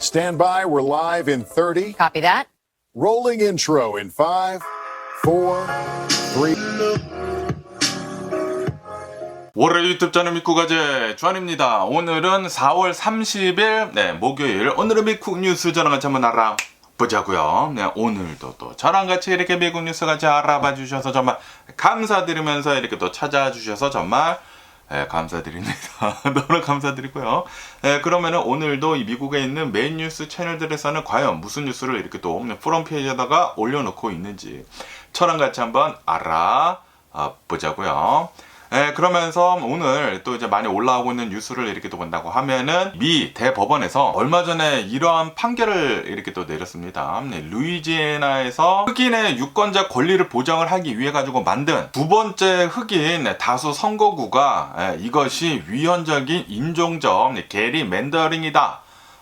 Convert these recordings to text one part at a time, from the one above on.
Stand by, we're live in 30. Copy that. Rolling intro in 5, 4, 3. 월요일 유튜브 저는 미쿠가제 주한입니다. 오늘은 4월 30일 목요일 오늘의 미국 뉴스 저랑 같이 한번 알아보자고요. 오늘도 또 저랑 같이 이렇게 미국 뉴스 같이 알아봐 주셔서 정말 감사드리면서 이렇게 또 찾아주셔서 정말 감사드립니다. 너무 감사드리고요. 그러면은 오늘도 이 미국에 있는 메인 뉴스 채널들에서는 과연 무슨 뉴스를 이렇게 또 프론페이지에다가 올려놓고 있는지 저랑 같이 한번 알아보자고요. 그러면서 오늘 또 이제 많이 올라오고 있는 뉴스를 이렇게 또 본다고 하면은 미 대법원에서 얼마 전에 이러한 판결을 이렇게 또 내렸습니다. 루이지애나에서 흑인의 유권자 권리를 보장을 하기 위해 가지고 만든 두 번째 흑인 다수 선거구가 이것이 위헌적인 인종적 게리 맨더링이다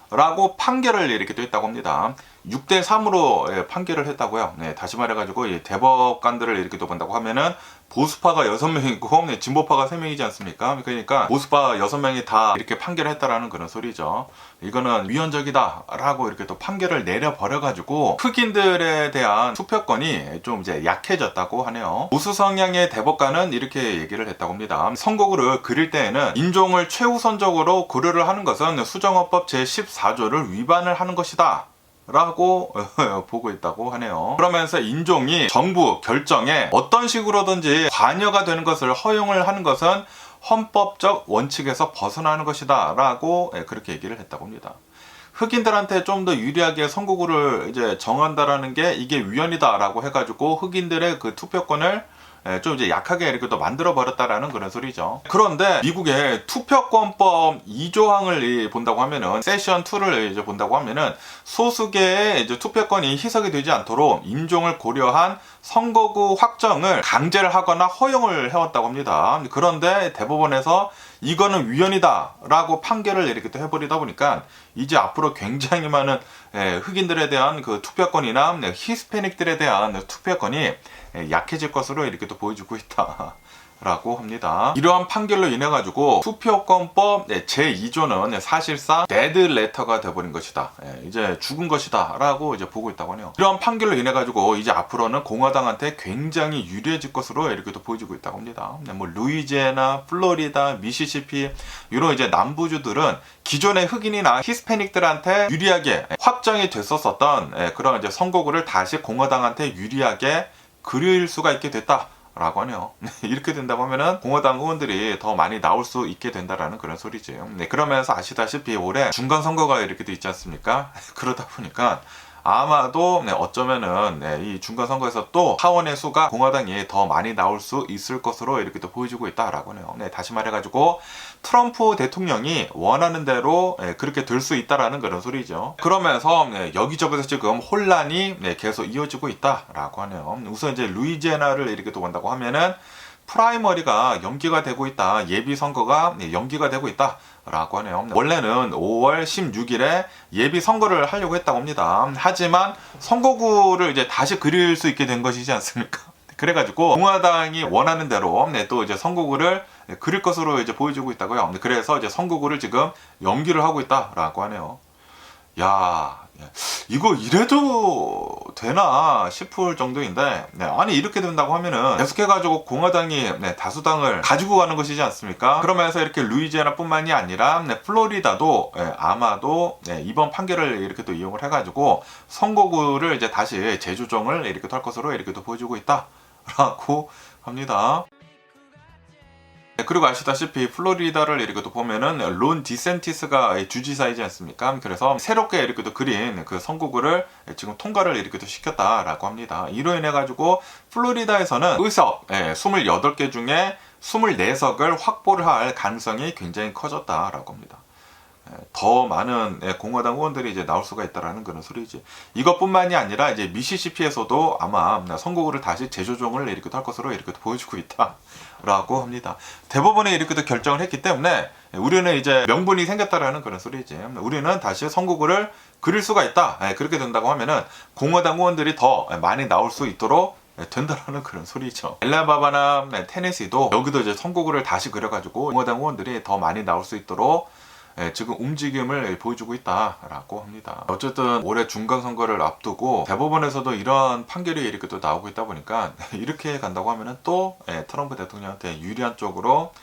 라고 판결을 이렇게 또 했다고 합니다. 6대3으로 판결을 했다고요. 다시 말해가지고 대법관들을 이렇게 또 본다고 하면은 보수파가 6명이고 진보파가 3명이지 않습니까? 그러니까 보수파 6명이 다 이렇게 판결을 했다라는 그런 소리죠. 이거는 위헌적이다 라고 이렇게 또 판결을 내려버려가지고 흑인들에 대한 투표권이 좀 이제 약해졌다고 하네요. 보수 성향의 대법관은 이렇게 얘기를 했다고 합니다. 선거구를 그릴 때에는 인종을 최우선적으로 고려를 하는 것은 수정헌법 제14조를 위반을 하는 것이다 라고 보고 있다고 하네요. 그러면서 인종이 정부 결정에 어떤 식으로든지 관여가 되는 것을 허용을 하는 것은 헌법적 원칙에서 벗어나는 것이다 라고 그렇게 얘기를 했다고 합니다. 흑인들한테 좀 더 유리하게 선거구를 이제 정한다라는 게 이게 위헌이다 라고 해가지고 흑인들의 그 투표권을 좀 이제 약하게 이렇게 또 만들어 버렸다라는 그런 소리죠. 그런데 미국의 투표권법 2조항을 본다고 하면은 세션 2를 이제 본다고 하면은 소수계의 이제 투표권이 희석이 되지 않도록 인종을 고려한 선거구 확정을 강제를 하거나 허용을 해왔다고 합니다. 그런데 대법원에서 이거는 위헌이다 라고 판결을 이렇게 또 해버리다 보니까 이제 앞으로 굉장히 많은 흑인들에 대한 그 투표권이나 히스패닉들에 대한 투표권이 약해질 것으로 이렇게 또 보여주고 있다 라고 합니다. 이러한 판결로 인해 가지고 투표권법 제2조는 사실상 데드 레터가 돼버린 것이다, 이제 죽은 것이다 라고 이제 보고 있다고 하네요. 이러한 판결로 인해 가지고 이제 앞으로는 공화당한테 굉장히 유리해질 것으로 이렇게 또 보여지고 있다고 합니다. 뭐 루이지애나, 플로리다, 미시시피 이런 이제 남부주들은 기존의 흑인이나 히스패닉들한테 유리하게 확정이 됐었던 그런 이제 선거구를 다시 공화당한테 유리하게 그릴 수가 있게 됐다 라고 하네요. 이렇게 된다고 하면은 공화당 의원들이 더 많이 나올 수 있게 된다라는 그런 소리지. 그러면서 아시다시피 올해 중간선거가 이렇게 돼 있지 않습니까? 그러다 보니까 아마도 어쩌면은 이 중간선거에서 또 하원의 수가 공화당이 더 많이 나올 수 있을 것으로 이렇게 또 보여지고 있다라고 하네요. 다시 말해가지고 트럼프 대통령이 원하는 대로 그렇게 될 수 있다라는 그런 소리죠. 그러면서 여기저기서 지금 혼란이 계속 이어지고 있다라고 하네요. 우선 이제 루이지애나를 이렇게 또 본다고 하면은 프라이머리가 연기가 되고 있다, 예비 선거가 연기가 되고 있다 라고 하네요. 원래는 5월 16일에 예비 선거를 하려고 했다고 합니다. 하지만 선거구를 이제 다시 그릴 수 있게 된 것이지 않습니까? 그래가지고 공화당이 원하는 대로 또 이제 선거구를 그릴 것으로 이제 보여주고 있다고요. 그래서 이제 선거구를 지금 연기를 하고 있다라고 하네요. 야, 이거 이래도 되나 싶을 정도인데, 아니 이렇게 된다고 하면은 계속해가지고 공화당이 다수당을 가지고 가는 것이지 않습니까? 그러면서 이렇게 루이지애나 뿐만이 아니라 플로리다도 아마도 이번 판결을 이렇게 또 이용을 해가지고 선거구를 이제 다시 재조정을 이렇게 할 것으로 이렇게 또 보여주고 있다라고 합니다. 그리고 아시다시피 플로리다를 이렇게 또 보면은 론 디센티스가 주지사이지 않습니까? 그래서 새롭게 이렇게 또 그린 그 선거구를 지금 통과를 이렇게 또 시켰다라고 합니다. 이로 인해 가지고 플로리다에서는 의석 28개 중에 24석을 확보를 할 가능성이 굉장히 커졌다라고 합니다. 더 많은 공화당 의원들이 이제 나올 수가 있다라는 그런 소리지. 이것뿐만이 아니라 이제 미시시피에서도 아마 선거구를 다시 재조정을 이렇게 할 것으로 이렇게 보여주고 있다라고 합니다. 대법원에 이렇게 결정을 했기 때문에 우리는 이제 명분이 생겼다라는 그런 소리지. 우리는 다시 선거구를 그릴 수가 있다. 그렇게 된다고 하면은 공화당 의원들이 더 많이 나올 수 있도록 된다라는 그런 소리죠. 엘라바마나 테네시도 여기도 이제 선거구를 다시 그려가지고 공화당 의원들이 더 많이 나올 수 있도록 지금 움직임을 보여주고 있다라고 합니다. 어쨌든 올해 중간선거를 앞두고 대법원에서도 이러한 판결이 이렇게 또 나오고 있다 보니까 이렇게 간다고 하면은 또 트럼프 대통령한테 유리한 쪽으로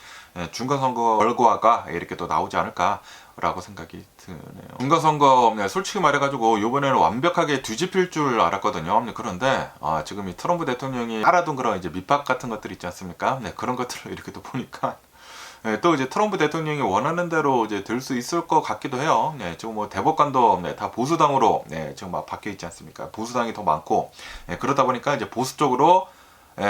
중간선거 결과가 이렇게 또 나오지 않을까라고 생각이 드네요. 중간선거 솔직히 말해가지고 이번에는 완벽하게 뒤집힐 줄 알았거든요. 그런데 지금 이 트럼프 대통령이 깔아둔 그런 이제 밑밥 같은 것들 있지 않습니까? 그런 것들을 이렇게 또 보니까 또 이제 트럼프 대통령이 원하는 대로 이제 될 수 있을 것 같기도 해요. 지금 뭐 대법관도 다 보수당으로 지금 막 바뀌어 있지 않습니까? 보수당이 더 많고 그러다 보니까 이제 보수 쪽으로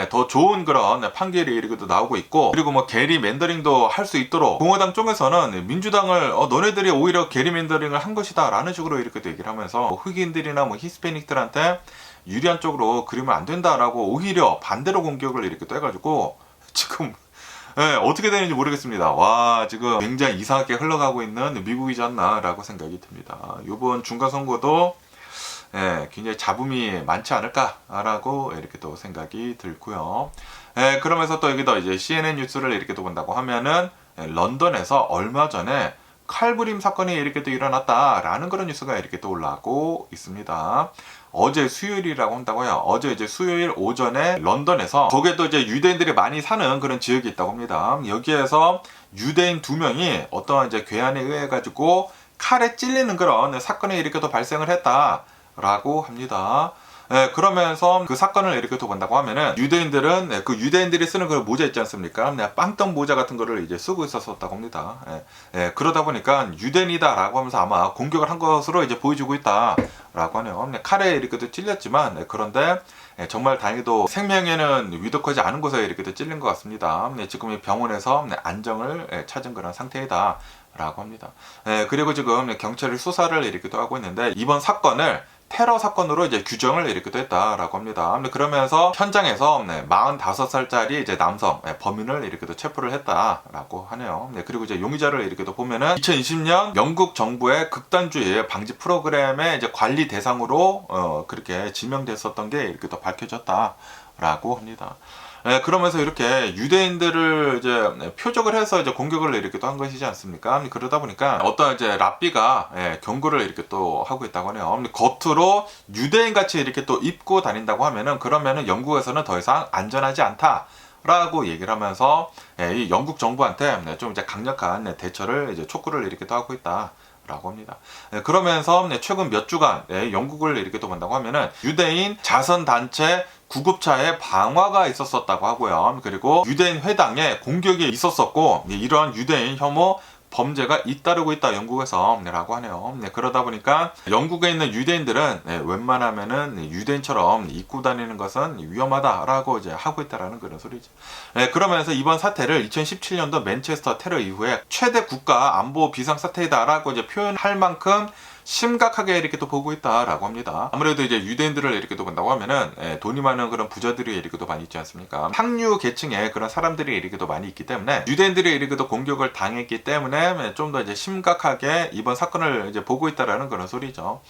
더 좋은 그런 판결이 이렇게 나오고 있고, 그리고 뭐 게리맨더링도 할 수 있도록 공화당 쪽에서는 민주당을 너네들이 오히려 게리맨더링을 한 것이다 라는 식으로 이렇게 얘기를 하면서 흑인들이나 뭐 히스패닉들한테 유리한 쪽으로 그리면 안 된다라고 오히려 반대로 공격을 이렇게 또 해가지고 지금 어떻게 되는지 모르겠습니다. 와, 지금 굉장히 이상하게 흘러가고 있는 미국이지 않나라고 생각이 듭니다. 이번 중간선거도 굉장히 잡음이 많지 않을까라고 이렇게 또 생각이 들고요. 그러면서 또 여기도 이제 CNN 뉴스를 이렇게 또 본다고 하면은 런던에서 얼마 전에 칼부림 사건이 이렇게 또 일어났다라는 그런 뉴스가 이렇게 또 올라오고 있습니다. 어제 수요일이라고 한다고 해요. 어제 이제 수요일 오전에 런던에서, 거기에 또 이제 유대인들이 많이 사는 그런 지역이 있다고 합니다. 여기에서 유대인 2명이 어떠한 이제 괴한에 의해 가지고 칼에 찔리는 그런 사건이 이렇게 또 발생을 했다라고 합니다. 그러면서 그 사건을 이렇게 또 본다고 하면은 유대인들은 그 유대인들이 쓰는 그 모자 있지 않습니까? 빵떡 모자 같은 거를 이제 쓰고 있었다고 합니다. 그러다 보니까 유대인이다라고 하면서 아마 공격을 한 것으로 이제 보여주고 있다라고 하네요. 칼에 이렇게 또 찔렸지만 그런데 정말 다행히도 생명에는 위독하지 않은 곳에 이렇게 또 찔린 것 같습니다. 지금 병원에서 안정을 찾은 그런 상태이다 라고 합니다. 그리고 지금 경찰이 수사를 이렇게 또 하고 있는데, 이번 사건을 테러 사건으로 이제 규정을 이렇게 했다라고 합니다. 그러면서 현장에서 45살짜리 이제 남성 범인을 이렇게 또 체포를 했다라고 하네요. 그리고 이제 용의자를 이렇게 또 보면은 2020년 영국 정부의 극단주의 방지 프로그램의 이제 관리 대상으로 그렇게 지명됐었던 게 이렇게 또 밝혀졌다라고 합니다. 그러면서 이렇게 유대인들을 이제 표적을 해서 이제 공격을 이렇게 또 한 것이지 않습니까? 그러다 보니까 어떤 이제 랍비가 경고를 이렇게 또 하고 있다고 하네요. 겉으로 유대인 같이 이렇게 또 입고 다닌다고 하면은, 그러면은 영국에서는 더 이상 안전하지 않다라고 얘기를 하면서 이 영국 정부한테 좀 이제 강력한 대처를 이제 촉구를 이렇게 또 하고 있다. 라고 합니다. 그러면서 최근 몇 주간 영국을 이렇게 또 본다고 하면은 유대인 자선단체 구급차에 방화가 있었었다고 하고요. 그리고 유대인 회당에 공격이 있었었고, 이러한 유대인 혐오 범죄가 잇따르고 있다 영국에서 라고 하네요. 그러다 보니까 영국에 있는 유대인들은 웬만하면은 유대인처럼 입고 다니는 것은 위험하다라고 이제 하고 있다라는 그런 소리죠. 그러면서 이번 사태를 2017년도 맨체스터 테러 이후에 최대 국가 안보 비상사태이다라고 이제 표현할 만큼 심각하게 이렇게 또 보고 있다라고 합니다. 아무래도 이제 유대인들을 이렇게 또 본다고 하면은 돈이 많은 그런 부자들이 이렇게 또 많이 있지 않습니까? 상류 계층의 그런 사람들이 이렇게 또 많이 있기 때문에 유대인들이 이렇게 또 공격을 당했기 때문에 좀 더 이제 심각하게 이번 사건을 이제 보고 있다라는 그런 소리죠.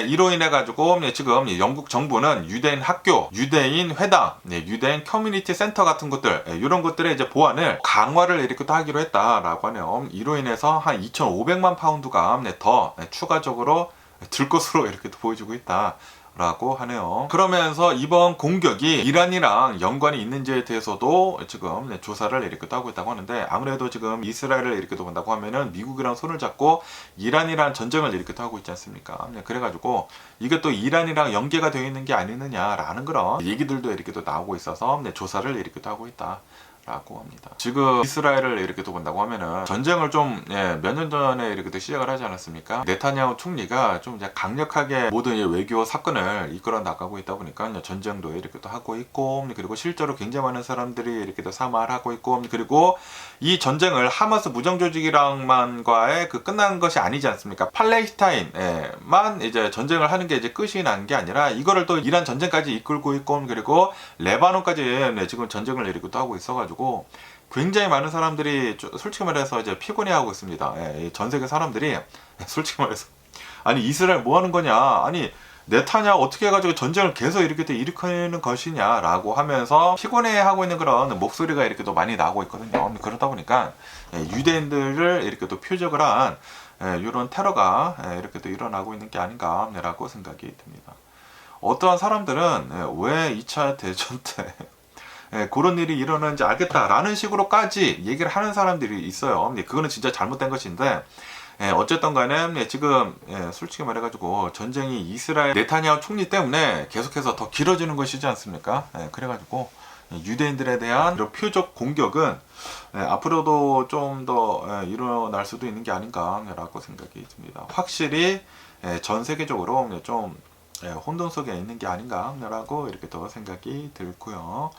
이로 인해 가지고 지금 영국 정부는 유대인 학교, 유대인 회당, 유대인 커뮤니티 센터 같은 곳들, 이런 것들의 이제 보안을 강화를 이렇게 또 하기로 했다라고 하네요. 이로 인해서 한 2,500만 파운드가 더 추가적으로 들 것으로 이렇게 또 보여주고 있다. 라고 하네요. 그러면서 이번 공격이 이란이랑 연관이 있는지에 대해서도 지금 조사를 이렇게 하고 있다고 하는데, 아무래도 지금 이스라엘을 이렇게 본다고 하면은 미국이랑 손을 잡고 이란이랑 전쟁을 이렇게 하고 있지 않습니까? 그래가지고 이게 또 이란이랑 연계가 되어 있는 게 아니느냐라는 그런 얘기들도 이렇게 또 나오고 있어서 조사를 이렇게 하고 있다. 라고 합니다. 지금 이스라엘을 이렇게 또 본다고 하면은 전쟁을 좀 몇 년 전에 이렇게 또 시작을 하지 않았습니까? 네타냐후 총리가 좀 이제 강력하게 모든 외교 사건을 이끌어 나가고 있다 보니까 전쟁도 이렇게 또 하고 있고, 그리고 실제로 굉장히 많은 사람들이 이렇게 또 사망을 하고 있고, 그리고 이 전쟁을 하마스 무장조직이랑만과의 그 끝난 것이 아니지 않습니까? 팔레스타인만 이제 전쟁을 하는 게 이제 끝이 난 게 아니라 이거를 또 이란 전쟁까지 이끌고 있고, 그리고 레바논까지 지금 전쟁을 이렇게 또 하고 있어가지고 굉장히 많은 사람들이 솔직히 말해서 이제 피곤해하고 있습니다. 전 세계 사람들이 솔직히 말해서 아니 이스라엘 뭐 하는 거냐, 아니 네타냐 어떻게 해가지고 전쟁을 계속 이렇게 또 일으키는 것이냐라고 하면서 피곤해하고 있는 그런 목소리가 이렇게 또 많이 나오고 있거든요. 그러다 보니까 유대인들을 이렇게 또 표적을 한 이런 테러가 이렇게 또 일어나고 있는 게 아닌가라고 생각이 듭니다. 어떠한 사람들은 왜 2차 대전 때 그런 일이 일어나는지 알겠다라는 식으로까지 얘기를 하는 사람들이 있어요. 그거는 진짜 잘못된 것인데 어쨌든 간에 지금 솔직히 말해가지고 전쟁이 이스라엘 네타냐후 총리 때문에 계속해서 더 길어지는 것이지 않습니까? 그래가지고 유대인들에 대한 이런 표적 공격은 앞으로도 좀 더 일어날 수도 있는 게 아닌가라고 생각이 듭니다. 확실히 전 세계적으로 좀 혼돈 속에 있는 게 아닌가라고 이렇게 또 생각이 들고요.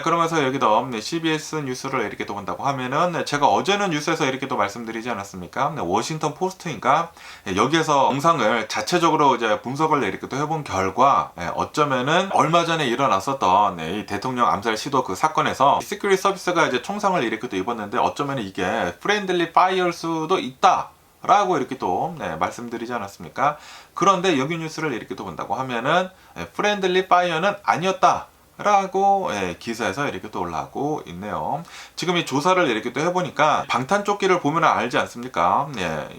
그러면서 여기도 CBS 뉴스를 이렇게 또 본다고 하면은 제가 어제는 뉴스에서 이렇게 또 말씀드리지 않았습니까? 워싱턴 포스트인가 여기에서 영상을 자체적으로 이제 분석을 이렇게 또 해본 결과 어쩌면은 얼마 전에 일어났었던 이 대통령 암살 시도 그 사건에서 시크릿 서비스가 이제 총상을 이렇게 또 입었는데 어쩌면 이게 프렌들리 파이어일 수도 있다. 라고 이렇게 또 말씀드리지 않았습니까? 그런데 여기 뉴스를 이렇게 또 본다고 하면은 프렌들리 파이어는 아니었다. 라고 기사에서 이렇게 또 올라오고 있네요. 지금 이 조사를 이렇게 또 해보니까 방탄조끼를 보면 알지 않습니까?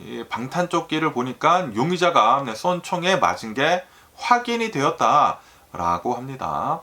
이 방탄조끼를 보니까 용의자가 쏜 총에 맞은 게 확인이 되었다 라고 합니다.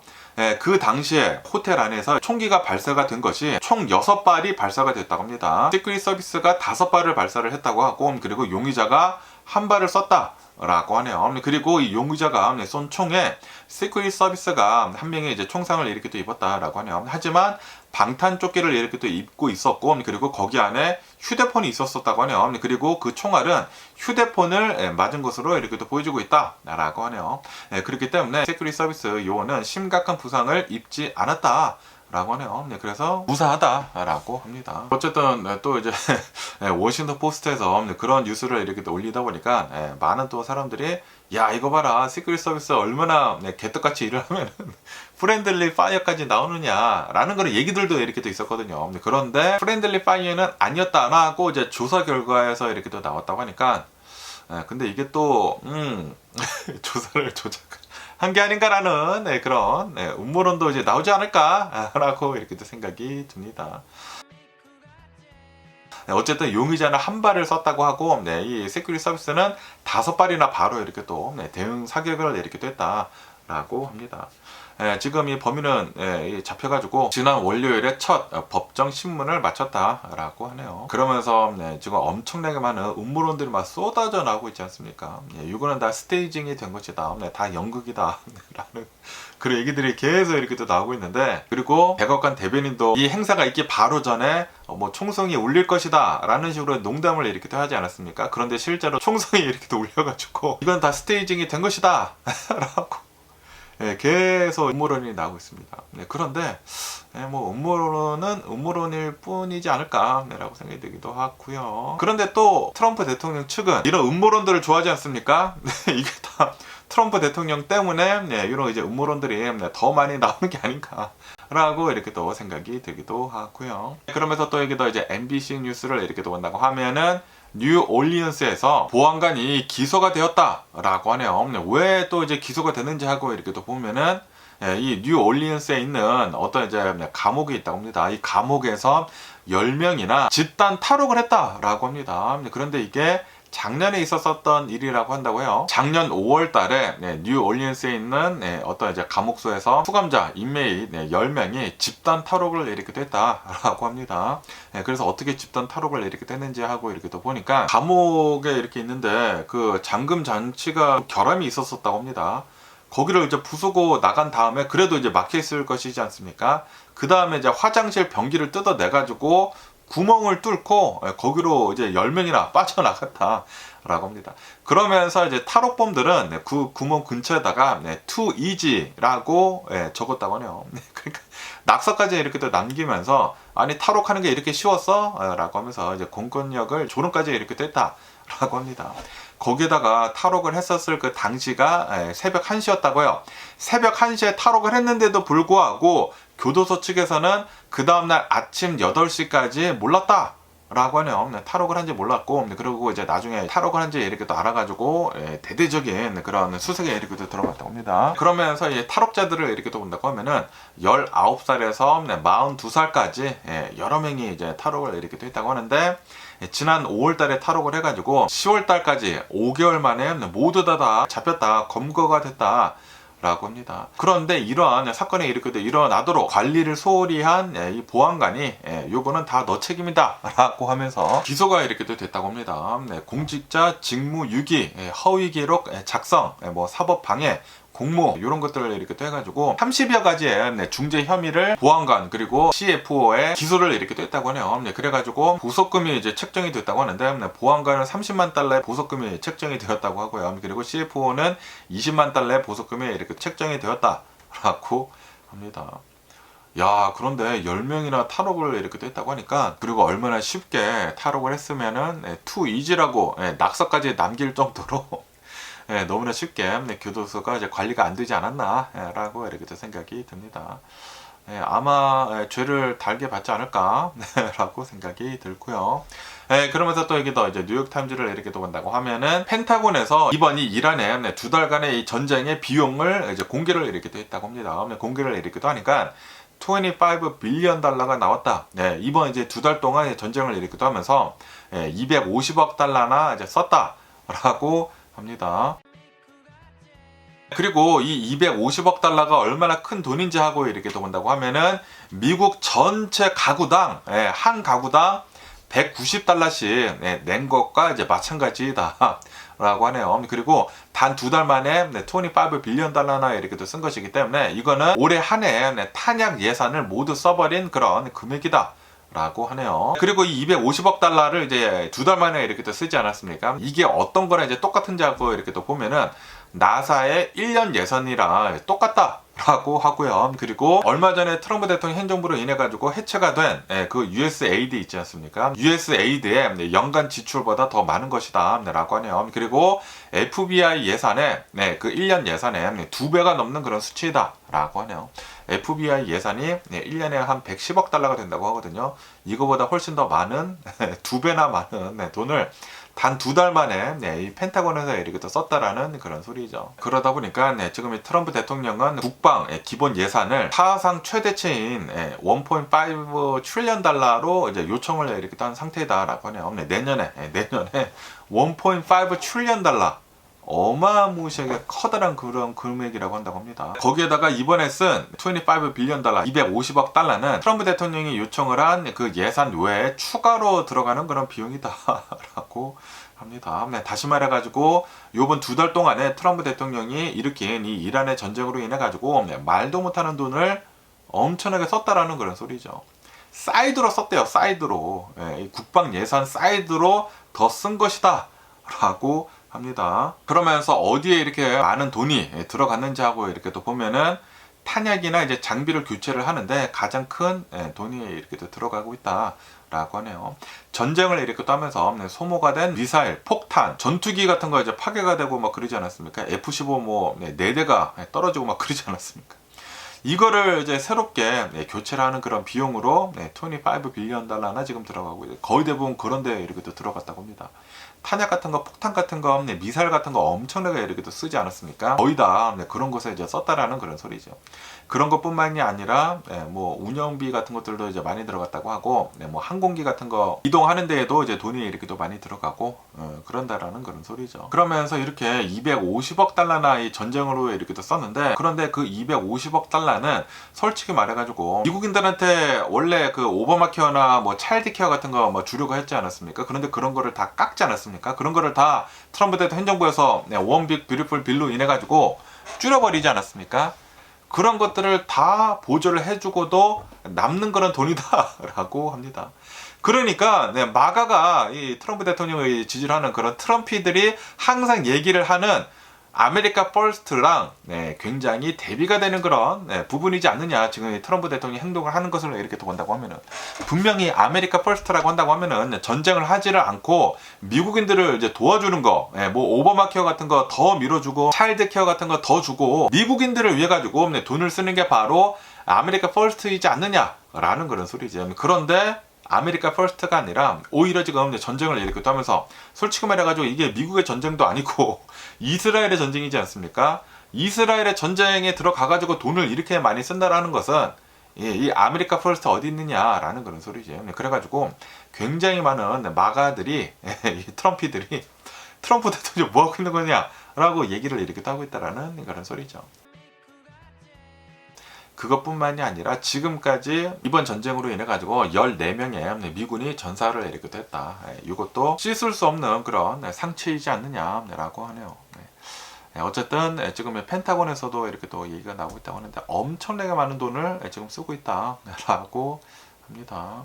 그 당시에 호텔 안에서 총기가 발사가 된 것이 총 6발이 발사가 됐다고 합니다. 시크릿 서비스가 5발을 발사를 했다고 하고 그리고 용의자가 1발을 썼다 라고 하네요. 그리고 이 용의자가 쏜 총에 시크릿 서비스가 한 명이 이제 총상을 이렇게 또 입었다라고 하네요. 하지만 방탄조끼를 이렇게 또 입고 있었고 그리고 거기 안에 휴대폰이 있었다고 하네요. 그리고 그 총알은 휴대폰을 맞은 것으로 이렇게 또 보여주고 있다라고 하네요. 그렇기 때문에 시크릿 서비스 요원은 심각한 부상을 입지 않았다. 라고 하네요. 그래서 무사하다라고 합니다. 어쨌든 또 이제 워싱턴 포스트에서 그런 뉴스를 이렇게 또 올리다 보니까 많은 또 사람들이 야 이거 봐라 시크릿 서비스 얼마나 개떡같이 일을 하면 프렌들리 파이어까지 나오느냐 라는 그런 얘기들도 이렇게 또 있었거든요. 그런데 프렌들리 파이어는 아니었다라고 이제 조사 결과에서 이렇게 또 나왔다고 하니까 근데 이게 또 조사를 한 게 아닌가라는 그런 음모론도 이제 나오지 않을까라고 이렇게 또 생각이 듭니다. 어쨌든 용의자는 1발을 썼다고 하고 이 시큐리티 서비스는 5발이나 바로 이렇게 또 대응 사격을 이렇게 또 했다라고 합니다. 지금 이 범인은 잡혀가지고 지난 월요일에 첫 법정 신문을 마쳤다라고 하네요. 그러면서 지금 엄청나게 많은 음모론들이 막 쏟아져 나오고 있지 않습니까? 이거는 다 스테이징이 된 것이다. 다 연극이다. 라는 그런 얘기들이 계속 이렇게 또 나오고 있는데 그리고 백악관 대변인도 이 행사가 있기 바로 전에 뭐 총성이 울릴 것이다 라는 식으로 농담을 이렇게 또 하지 않았습니까? 그런데 실제로 총성이 이렇게 또 울려가지고 이건 다 스테이징이 된 것이다 라고 계속 음모론이 나오고 있습니다. 그런데 뭐 음모론은 음모론일 뿐이지 않을까라고 생각이 들기도 하고요. 그런데 또 트럼프 대통령 측은 이런 음모론들을 좋아하지 않습니까? 이게 다 트럼프 대통령 때문에 이런 이제 음모론들이 더 많이 나오는 게 아닌가라고 이렇게 또 생각이 들기도 하고요. 그러면서 또 여기도 이제 MBC 뉴스를 이렇게 또 본다고 하면은 뉴올리언스에서 보안관이 기소가 되었다라고 하네요. 왜 또 이제 기소가 됐는지 하고 이렇게 또 보면은 이 뉴올리언스에 있는 어떤 이제 감옥이 있다고 합니다. 이 감옥에서 10명이나 집단 탈옥을 했다라고 합니다. 그런데 이게 작년에 있었던 일이라고 한다고 해요. 작년 5월 달에 뉴올리언스에 있는 어떤 이제 감옥소에서 수감자, 인메이 10명이 집단 탈옥을 이렇게 됐다라고 합니다. 그래서 어떻게 집단 탈옥을 이렇게 됐는지 하고 이렇게 또 보니까 감옥에 이렇게 있는데 그 잠금 장치가 결함이 있었다고 합니다. 거기를 이제 부수고 나간 다음에 그래도 이제 막혀 있을 것이지 않습니까? 그 다음에 이제 화장실 변기를 뜯어내가지고 구멍을 뚫고 거기로 이제 10명이나 빠져나갔다라고 합니다. 그러면서 이제 탈옥범들은 그 구멍 근처에다가 too easy라고 적었다고 하네요. 그러니까 낙서까지 이렇게 또 남기면서 아니 탈옥하는 게 이렇게 쉬웠어? 라고 하면서 이제 공권력을 조롱까지 이렇게 됐다라고 합니다. 거기에다가 탈옥을 했었을 그 당시가 새벽 1시였다고요. 새벽 1시에 탈옥을 했는데도 불구하고 교도소 측에서는 그 다음날 아침 8시까지 몰랐다 라고 하네요. 탈옥을 한지 몰랐고, 그리고 이제 나중에 탈옥을 한지 이렇게 또 알아가지고, 대대적인 그런 수색에 이렇게 또 들어갔다고 합니다. 그러면서 이 탈옥자들을 이렇게 또 본다고 하면은, 19살에서 42살까지, 여러 명이 이제 탈옥을 이렇게 또 했다고 하는데, 지난 5월 달에 탈옥을 해가지고, 10월 달까지 5개월 만에 모두 다 잡혔다, 검거가 됐다. 라고 합니다. 그런데 이러한 사건이 이렇게 일어나도록 관리를 소홀히 한 이 보안관이 요거는 다 너 책임이다 라고 하면서 기소가 이렇게 또 됐다고 합니다. 공직자 직무 유기, 허위 기록 작성, 뭐 사법 방해, 공모 이런 것들을 이렇게 또 해가지고 30여 가지의 중재 혐의를 보안관 그리고 CFO에 기소를 이렇게 또 했다고 하네요. 그래가지고 보석금이 이제 책정이 됐다고 하는데 보안관은 30만 달러의 보석금이 책정이 되었다고 하고요. 그리고 CFO는 20만 달러의 보석금이 이렇게 책정이 되었다라고 합니다. 야, 그런데 10명이나 탈옥을 이렇게 또 했다고 하니까, 그리고 얼마나 쉽게 탈옥을 했으면은 too easy라고 낙서까지 남길 정도로 너무나 쉽게 교도소가 이제 관리가 안 되지 않았나 라고 이렇게 또 생각이 듭니다. 아마 죄를 달게 받지 않을까 라고 생각이 들고요. 그러면서 또 이게 더 이제 뉴욕타임즈를 이렇게 또 본다고 하면은 펜타곤에서 이번 이 이란의 2달간의 이 전쟁의 비용을 이제 공개를 이렇게 또 했다고 합니다. 공개를 이렇게 또 하니까 25 빌리언 달러가 나왔다. 이번 이제 2달 동안 전쟁을 이렇게 또 하면서 250억 달러나 이제 썼다라고 합니다. 그리고 이 250억 달러가 얼마나 큰 돈인지 하고 이렇게 또 본다고 하면은 미국 전체 가구당 한 가구당 190달러씩 낸 것과 이제 마찬가지다 라고 하네요. 그리고 단 2달 만에 25 빌리언 달러나 이렇게 또 쓴 것이기 때문에 이거는 올해 한 해 탄약 예산을 모두 써버린 그런 금액이다 라고 하네요. 그리고 이 250억 달러를 이제 2달 만에 이렇게 또 쓰지 않았습니까? 이게 어떤 거랑 이제 똑같은지 하고 이렇게 또 보면은 나사의 1년 예산이랑 똑같다 라고 하고요. 그리고 얼마 전에 트럼프 대통령 행정부로 인해 가지고 해체가 된 그 USAID 있지 않습니까? USAID의 연간 지출보다 더 많은 것이다 라고 하네요. 그리고 FBI 예산의 그 1년 예산의 2배가 넘는 그런 수치이다 라고 하네요. FBI 예산이 1년에 한 110억 달러가 된다고 하거든요. 이거보다 훨씬 더 많은 2배나 많은 돈을 단 2달 만에 이 펜타곤에서 이렇게 또 썼다라는 그런 소리죠. 그러다 보니까 지금 이 트럼프 대통령은 국방 기본 예산을 사상 최대치인 1.5 트릴리언 달러로 이제 요청을 이렇게 한 상태다라고 하네요. 내년에 1.5 트릴리언 달러. 어마무시하게 커다란 그런 금액이라고 한다고 합니다. 거기에다가 이번에 쓴 25 빌리언 달러, 250억 달러는 트럼프 대통령이 요청을 한 그 예산 외에 추가로 들어가는 그런 비용이다라고 합니다. 다시 말해가지고 요번 2달 동안에 트럼프 대통령이 일으킨 이 이란의 전쟁으로 인해가지고 말도 못하는 돈을 엄청나게 썼다라는 그런 소리죠. 사이드로 썼대요. 사이드로. 이 국방 예산 사이드로 더 쓴 것이다 라고 합니다. 그러면서 어디에 이렇게 많은 돈이 들어갔는지 하고 이렇게 또 보면은 탄약이나 이제 장비를 교체를 하는데 가장 큰 돈이 이렇게 또 들어가고 있다라고 하네요. 전쟁을 이렇게 또 하면서 소모가 된 미사일, 폭탄, 전투기 같은 거 이제 파괴가 되고 막 그러지 않았습니까? F-15 뭐 4대가 떨어지고 막 그러지 않았습니까? 이거를 이제 새롭게 교체를 하는 그런 비용으로 25 빌리언 달러나 지금 들어가고 거의 대부분 그런 데 이렇게 또 들어갔다고 합니다. 탄약 같은 거, 폭탄 같은 거, 미사일 같은 거 엄청나게 이렇게 또 쓰지 않았습니까? 거의 다 그런 곳에 이제 썼다라는 그런 소리죠. 그런 것뿐만이 아니라 뭐 운영비 같은 것들도 이제 많이 들어갔다고 하고 뭐 항공기 같은 거 이동하는 데에도 이제 돈이 이렇게 또 많이 들어가고 그런다라는 그런 소리죠. 그러면서 이렇게 250억 달러나 이 전쟁으로 이렇게 또 썼는데 그런데 그 250억 달러는 솔직히 말해가지고 미국인들한테 원래 그 오바마 케어나 뭐 차일드 케어 같은 거 뭐 주려고 했지 않았습니까? 그런데 그런 거를 다 깎지 않았습니까? 그런 거를 다 트럼프 대통령 행정부에서 원 빅 뷰티풀 빌로 인해 가지고 줄여버리지 않았습니까? 그런 것들을 다 보조를 해주고도 남는 그런 돈이다라고 합니다. 그러니까 마가가 이 트럼프 대통령을 지지하는 그런 트럼피들이 항상 얘기를 하는 아메리카 퍼스트랑 굉장히 대비가 되는 그런 부분이지 않느냐. 지금 이 트럼프 대통령이 행동을 하는 것을 이렇게 또 본다고 하면은 분명히 아메리카 퍼스트라고 한다고 하면은 전쟁을 하지를 않고 미국인들을 이제 도와주는 거, 뭐 오바마 케어 같은 거 더 밀어주고 차일드 케어 같은 거 더 주고 미국인들을 위해 가지고 돈을 쓰는 게 바로 아메리카 퍼스트이지 않느냐라는 그런 소리죠. 그런데 아메리카 퍼스트가 아니라 오히려 지금 전쟁을 일으키기도 하면서 솔직히 말해가지고 이게 미국의 전쟁도 아니고 이스라엘의 전쟁이지 않습니까? 이스라엘의 전쟁에 들어가가지고 돈을 이렇게 많이 쓴다라는 것은 이 아메리카 퍼스트 어디 있느냐라는 그런 소리죠. 그래가지고 굉장히 많은 마가들이 이 트럼피들이 트럼프 대통령 뭐 하고 있는 거냐라고 얘기를 이렇게 하고 있다라는 그런 소리죠. 그것뿐만이 아니라 지금까지 이번 전쟁으로 인해 가지고 14명의 미군이 전사를 이렇게 했다. 이것도 씻을 수 없는 그런 상처이지 않느냐라고 하네요. 어쨌든 지금 펜타곤에서도 이렇게 또 얘기가 나오고 있다고 하는데 엄청나게 많은 돈을 지금 쓰고 있다라고 합니다.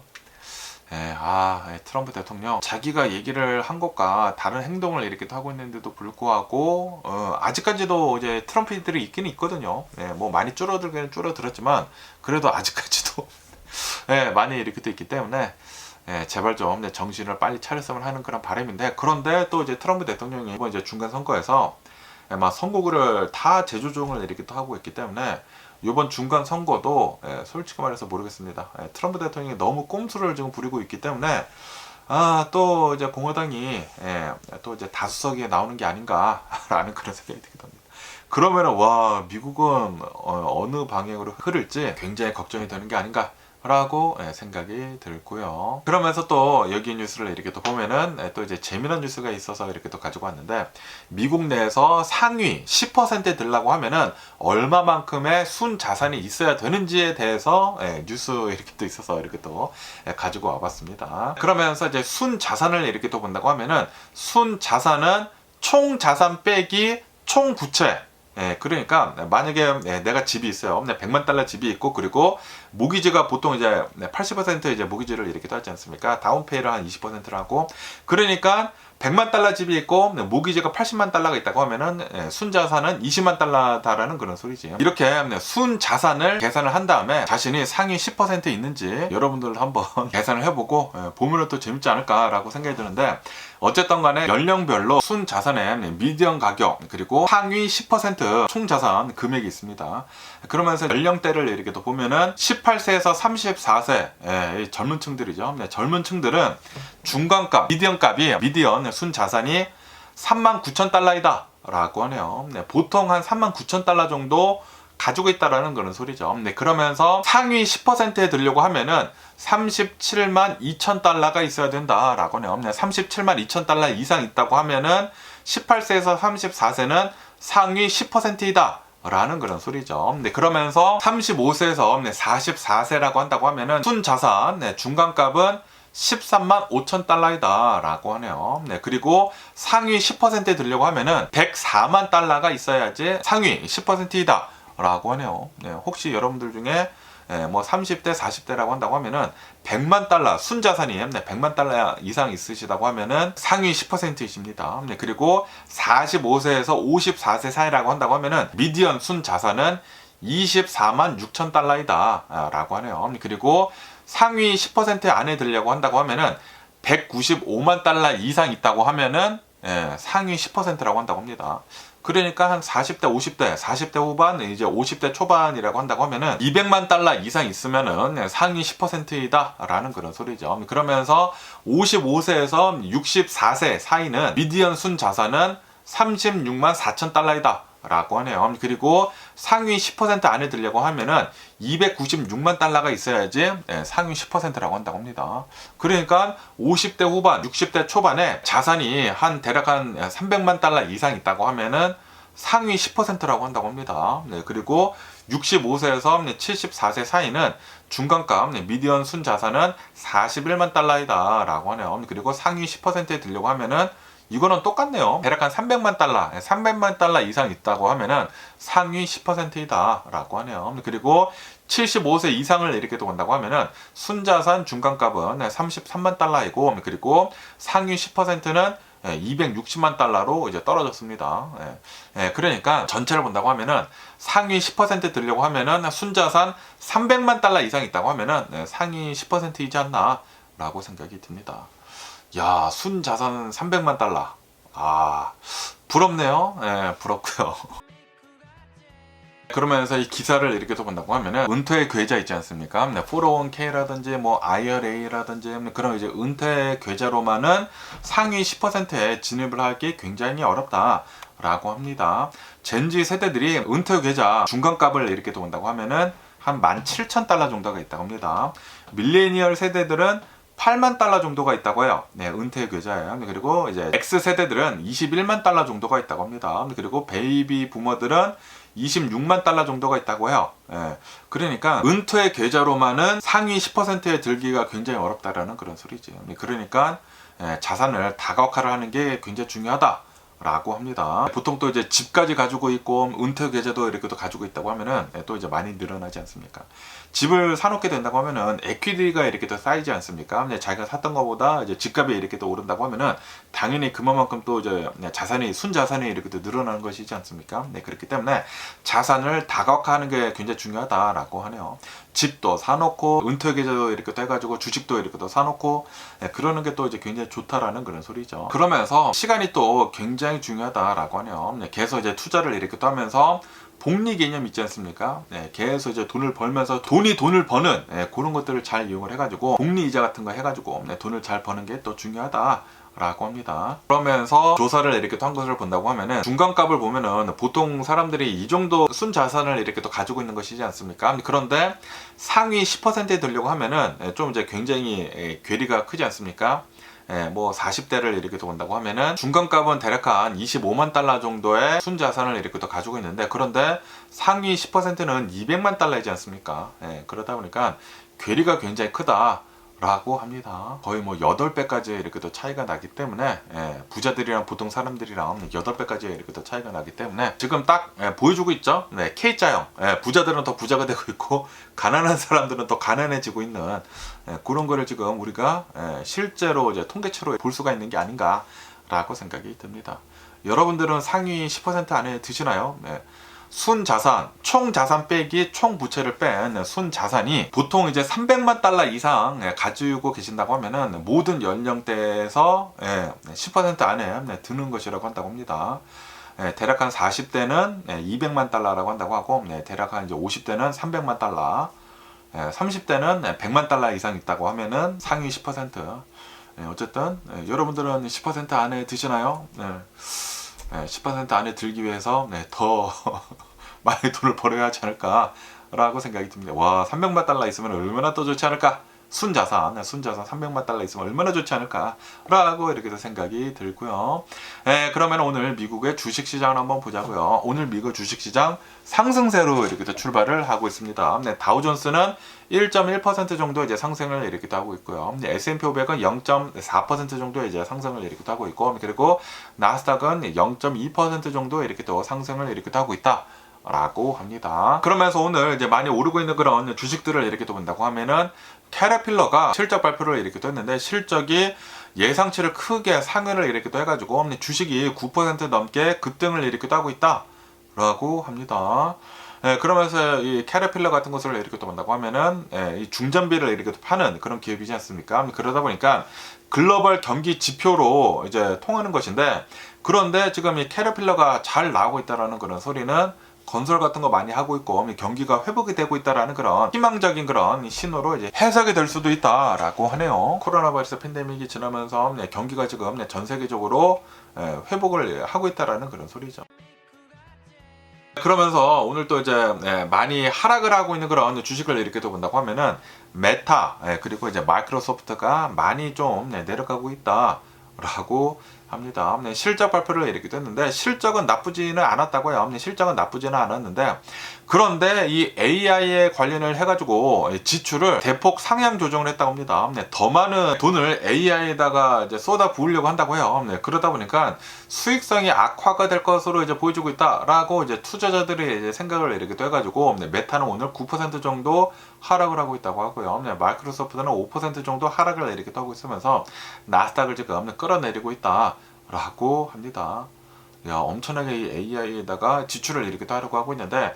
트럼프 대통령 자기가 얘기를 한 것과 다른 행동을 이렇게 하고 있는데도 불구하고 아직까지도 이제 트럼프들이 있기는 있거든요. 뭐 많이 줄어들긴 줄어들었지만 그래도 아직까지도 많이 이렇게 또 있기 때문에 제발 좀 정신을 빨리 차렸으면 하는 그런 바람인데, 그런데 또 이제 트럼프 대통령이 이번 이제 중간 선거에서 막 선거구를 다 재조정을 이렇게 또 하고 있기 때문에 이번 중간 선거도 솔직히 말해서 모르겠습니다. 트럼프 대통령이 너무 꼼수를 지금 부리고 있기 때문에 또 이제 공화당이 또 이제 다수석에 나오는 게 아닌가라는 그런 생각이 들기도 합니다. 그러면은 와, 미국은 어느 방향으로 흐를지 굉장히 걱정이 되는 게 아닌가 라고 생각이 들고요. 그러면서 또 여기 뉴스를 이렇게 또 보면은 또 이제 재미난 뉴스가 있어서 이렇게 또 가지고 왔는데, 미국 내에서 상위 10%에 들라고 하면은 얼마만큼의 순 자산이 있어야 되는지에 대해서 뉴스 이렇게 또 있어서 이렇게 또 가지고 와봤습니다. 그러면서 이제 순 자산을 이렇게 또 본다고 하면은 순 자산은 총 자산 빼기 총 부채. 그러니까 만약에 내가 집이 있어요. 100만 달러 집이 있고, 그리고 모기지가 보통 이제 80% 이제 모기지를 이렇게 하지 않습니까? 다운페이를 한 20%를 하고, 그러니까 100만 달러 집이 있고 모기지가 80만 달러가 있다고 하면은 순자산은 20만 달러다라는 그런 소리지. 이렇게 순자산을 계산을 한 다음에 자신이 상위 10% 있는지 여러분들 한번 계산을 해보고 보면은 또 재밌지 않을까라고 생각이 드는데, 어쨌든 간에 연령별로 순자산의 미디언 가격 그리고 상위 10% 총자산 금액이 있습니다. 그러면서 연령대를 이렇게 또 보면은 18세에서 34세 젊은 층들이죠. 젊은 층들은 중간값, 미디언 순자산이 39,000달러이다 라고 하네요. 보통 한 39,000달러 정도 가지고 있다라는 그런 소리죠. 그러면서 상위 10%에 들려고 하면은 37만 2천 달러가 있어야 된다라고 하네요. 37만 2천 달러 이상 있다고 하면은 18세에서 34세는 상위 10%이다. 라는 그런 소리죠. 그러면서 35세에서 44세라고 한다고 하면은 순자산 중간값은 13만 5천 달러이다 라고 하네요. 그리고 상위 10%에 들려고 하면은 104만 달러가 있어야지 상위 10%이다 라고 하네요. 혹시 여러분들 중에 뭐 30대 40대라고 한다고 하면은 100만 달러 순자산이 100만 달러 이상 있으시다고 하면은 상위 10%이십니다. 그리고 45세에서 54세 사이라고 한다고 하면은 미디언 순자산은 24만 6천 달러이다 라고 하네요. 그리고 상위 10% 안에 들려고 한다고 하면은 195만 달러 이상 있다고 하면은 상위 10%라고 한다고 합니다. 그러니까 한 40대, 50대, 40대 후반, 이제 50대 초반이라고 한다고 하면은 200만 달러 이상 있으면은 상위 10%이다 라는 그런 소리죠. 그러면서 55세에서 64세 사이는 미디언 순 자산은 36만 4천 달러이다 라고 하네요. 그리고 상위 10% 안에 들려고 하면은 296만 달러가 있어야지 상위 10%라고 한다고 합니다. 그러니까 50대 후반, 60대 초반에 자산이 대략 한 300만 달러 이상 있다고 하면은 상위 10%라고 한다고 합니다. 그리고 65세에서 74세 사이는 중간값, 미디언 순 자산은 41만 달러이다 라고 하네요. 그리고 상위 10%에 들려고 하면은 이거는 똑같네요. 대략 한 300만 달러 이상 있다고 하면은 상위 10%이다 라고 하네요. 그리고 75세 이상을 이렇게 또 본다고 하면은 순자산 중간값은 33만 달러이고, 그리고 상위 10%는 260만 달러로 이제 떨어졌습니다. 그러니까 전체를 본다고 하면은 상위 10% 들려고 하면은 순자산 300만 달러 이상 있다고 하면은 상위 10%이지 않나 라고 생각이 듭니다. 야, 순자산 300만 달러. 부럽네요. 부럽고요. 그러면서 이 기사를 이렇게 또 본다고 하면은 은퇴 계좌 있지 않습니까? 401k라든지 뭐 IRA라든지 그런 이제 은퇴 계좌로만은 상위 10%에 진입을 하기 굉장히 어렵다라고 합니다. 젠지 세대들이 은퇴 계좌 중간값을 이렇게 또 본다고 하면은 한 17,000달러 정도가 있다고 합니다. 밀레니얼 세대들은 8만 달러 정도가 있다고 해요. 네, 은퇴 계좌에. 그리고 이제 X 세대들은 21만 달러 정도가 있다고 합니다. 그리고 베이비 부머들은 26만 달러 정도가 있다고 해요. 예, 그러니까 은퇴 계좌로만은 상위 10%에 들기가 굉장히 어렵다라는 그런 소리지. 그러니까 자산을 다각화를 하는 게 굉장히 중요하다. 라고 합니다. 보통 또 이제 집까지 가지고 있고 은퇴 계좌도 이렇게 또 가지고 있다고 하면은 또 이제 많이 늘어나지 않습니까? 집을 사놓게 된다고 하면은 에퀴티가 이렇게 또 쌓이지 않습니까? 자기가 샀던 것보다 이제 집값이 이렇게 또 오른다고 하면은 당연히 그만큼 또 이제 자산이 순자산이 이렇게 또 늘어나는 것이지 않습니까? 네, 그렇기 때문에 자산을 다각화하는 게 굉장히 중요하다라고 하네요. 집도 사놓고 은퇴 계좌도 이렇게 또 해가지고 주식도 이렇게 또 사놓고 그러는 게 또 이제 굉장히 좋다라는 그런 소리죠. 그러면서 시간이 또 굉장히 중요하다라고 하네요. 계속 이제 투자를 이렇게 또 하면서 복리 개념 있지 않습니까? 계속 이제 돈을 벌면서 돈을 버는 그런 것들을 잘 이용을 해가지고 복리 이자 같은 거 해가지고 돈을 잘 버는 게 또 중요하다. 라고 합니다. 그러면서 조사를 이렇게 또 한 것을 본다고 하면은 중간값을 보면은 보통 사람들이 이 정도 순자산을 이렇게 또 가지고 있는 것이지 않습니까? 그런데 상위 10%에 들려고 하면은 좀 이제 굉장히 괴리가 크지 않습니까? 뭐 40대를 이렇게 또 본다고 하면은 중간값은 대략 한 25만 달러 정도의 순자산을 이렇게 또 가지고 있는데 그런데 상위 10%는 200만 달러이지 않습니까? 그러다 보니까 괴리가 굉장히 크다. 라고 합니다. 거의 뭐 8배까지 이렇게 또 차이가 나기 때문에 부자들이랑 보통 사람들이랑 8배까지 이렇게 또 차이가 나기 때문에 지금 딱 보여주고 있죠. K자형 부자들은 더 부자가 되고 있고 가난한 사람들은 더 가난해지고 있는 그런 거를 지금 우리가 실제로 이제 통계치로 볼 수가 있는 게 아닌가 라고 생각이 듭니다. 여러분들은 상위 10% 안에 드시나요? 순자산, 총자산 빼기 총부채를 뺀 순자산이 보통 이제 300만 달러 이상 가지고 계신다고 하면은 모든 연령대에서 10% 안에 드는 것이라고 한다고 합니다. 대략 한 40대는 200만 달러라고 한다고 하고 대략 한 이제 50대는 300만 달러 30대는 100만 달러 이상 있다고 하면은 상위 10% 어쨌든 여러분들은 10% 안에 드시나요? 10% 안에 들기 위해서 더 많이 돈을 벌어야 하지 않을까 라고 생각이 듭니다. 와, 300만 달러 있으면 얼마나 더 좋지 않을까? 순자산 300만 달러 있으면 얼마나 좋지 않을까 라고 이렇게 생각이 들고요. 그러면 오늘 미국의 주식시장을 한번 보자고요. 오늘 미국 주식시장 상승세로 이렇게 출발을 하고 있습니다. 다우존스는 1.1% 정도 이제 상승을 이렇게 하고 있고요. S&P 500은 0.4% 정도 이제 상승을 이렇게 하고 있고, 그리고 나스닥은 0.2% 정도 이렇게 또 상승을 이렇게 하고 있다. 라고 합니다. 그러면서 오늘 이제 많이 오르고 있는 그런 주식들을 이렇게 또 본다고 하면은 캐터필러가 실적 발표를 이렇게 또 했는데 실적이 예상치를 크게 상회를 이렇게 또 해가지고 주식이 9% 넘게 급등을 이렇게 또 하고 있다 라고 합니다. 그러면서 이 캐터필러 같은 것을 이렇게 또 본다고 하면은 이 중전비를 이렇게 또 파는 그런 기업이지 않습니까? 그러다 보니까 글로벌 경기 지표로 이제 통하는 것인데 그런데 지금 이 캐터필러가 잘 나오고 있다라는 그런 소리는 건설 같은 거 많이 하고 있고 경기가 회복이 되고 있다라는 그런 희망적인 그런 신호로 이제 해석이 될 수도 있다라고 하네요. 코로나 바이러스 팬데믹이 지나면서 경기가 지금 전 세계적으로 회복을 하고 있다라는 그런 소리죠. 그러면서 오늘 또 이제 많이 하락을 하고 있는 그런 주식을 이렇게 또 본다고 하면은 메타 그리고 이제 마이크로소프트가 많이 좀 내려가고 있다라고 합니다. 실적 발표를 이렇게 했는데 실적은 나쁘지는 않았다고요. 실적은 나쁘지는 않았는데 그런데 이 AI에 관련을 해가지고 지출을 대폭 상향 조정을 했다고 합니다. 더 많은 돈을 AI에다가 이제 쏟아 부으려고 한다고 해요. 그러다 보니까 수익성이 악화가 될 것으로 이제 보여주고 있다라고 이제 투자자들이 이제 생각을 이렇게 또 해가지고 메타는 오늘 9% 정도 하락을 하고 있다고 하고요. 마이크로소프트는 5% 정도 하락을 이렇게 하고 있으면서 나스닥을 지금 끌어내리고 있다라고 합니다. 야, 엄청나게 AI에다가 지출을 이렇게 또 하려고 하고 있는데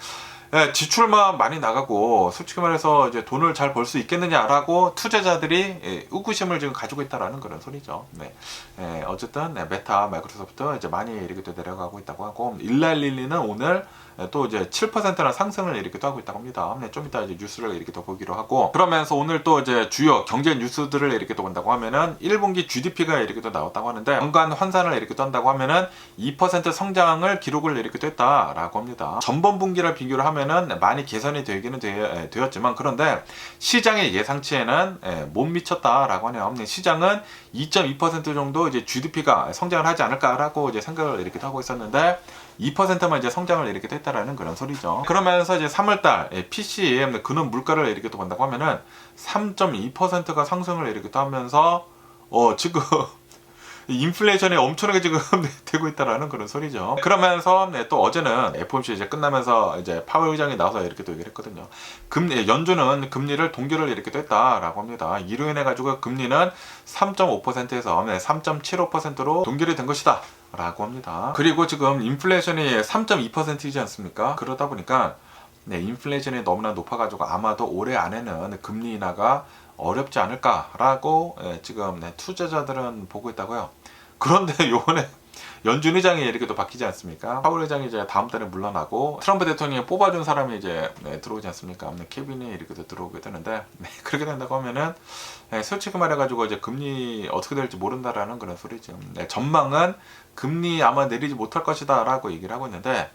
지출만 많이 나가고 솔직히 말해서 이제 돈을 잘 벌 수 있겠느냐라고 투자자들이 의구심을 지금 가지고 있다라는 그런 소리죠. 네. 어쨌든 메타, 마이크로소프트 이제 많이 이렇게 또 내려가고 있다고 하고, 일라일리는 오늘 또 이제 7%나 상승을 이렇게 또 하고 있다고 합니다. 좀 이따 이제 뉴스를 이렇게 또 보기로 하고, 그러면서 오늘 또 이제 주요 경제 뉴스들을 이렇게 또 본다고 하면은 1분기 GDP가 이렇게 또 나왔다고 하는데, 연간 환산을 이렇게 또 한다고 하면은 2% 성장을 기록을 이렇게 또 했다라고 합니다. 전번 분기를 비교를 하면은 많이 개선이 되기는 되었지만, 그런데 시장의 예상치에는 못 미쳤다라고 하네요. 시장은 2.2% 정도 이제 GDP가 성장을 하지 않을까라고 이제 생각을 이렇게 하고 있었는데, 2%만 이제 성장을 이렇게 했다라는 그런 소리죠. 그러면서 이제 3월달 PC 근원 물가를 이렇게 또 본다고 하면은 3.2%가 상승을 이렇게 또 하면서 지금 인플레이션이 엄청나게 지금 되고 있다라는 그런 소리죠. 그러면서 또 어제는 FOMC 이제 끝나면서 이제 파월 의장이 나와서 이렇게 또 얘기를 했거든요. 연준은 금리를 동결을 이렇게 또 했다라고 합니다. 이로 인해 가지고 금리는 3.5%에서 3.75%로 동결이 된 것이다 라고 합니다. 그리고 지금 인플레이션이 3.2%이지 않습니까? 그러다 보니까 인플레이션이 너무나 높아가지고 아마도 올해 안에는 금리 인하가 어렵지 않을까라고 지금 투자자들은 보고 있다고요. 그런데 요번에 연준 의장이 이렇게 또 바뀌지 않습니까? 파월 의장이 이제 다음 달에 물러나고 트럼프 대통령이 뽑아준 사람이 이제 들어오지 않습니까? 케빈이 이렇게 또 들어오게 되는데, 그렇게 된다고 하면은 솔직히 말해가지고 이제 금리 어떻게 될지 모른다라는 그런 소리죠. 전망은 금리 아마 내리지 못할 것이다라고 얘기를 하고 있는데,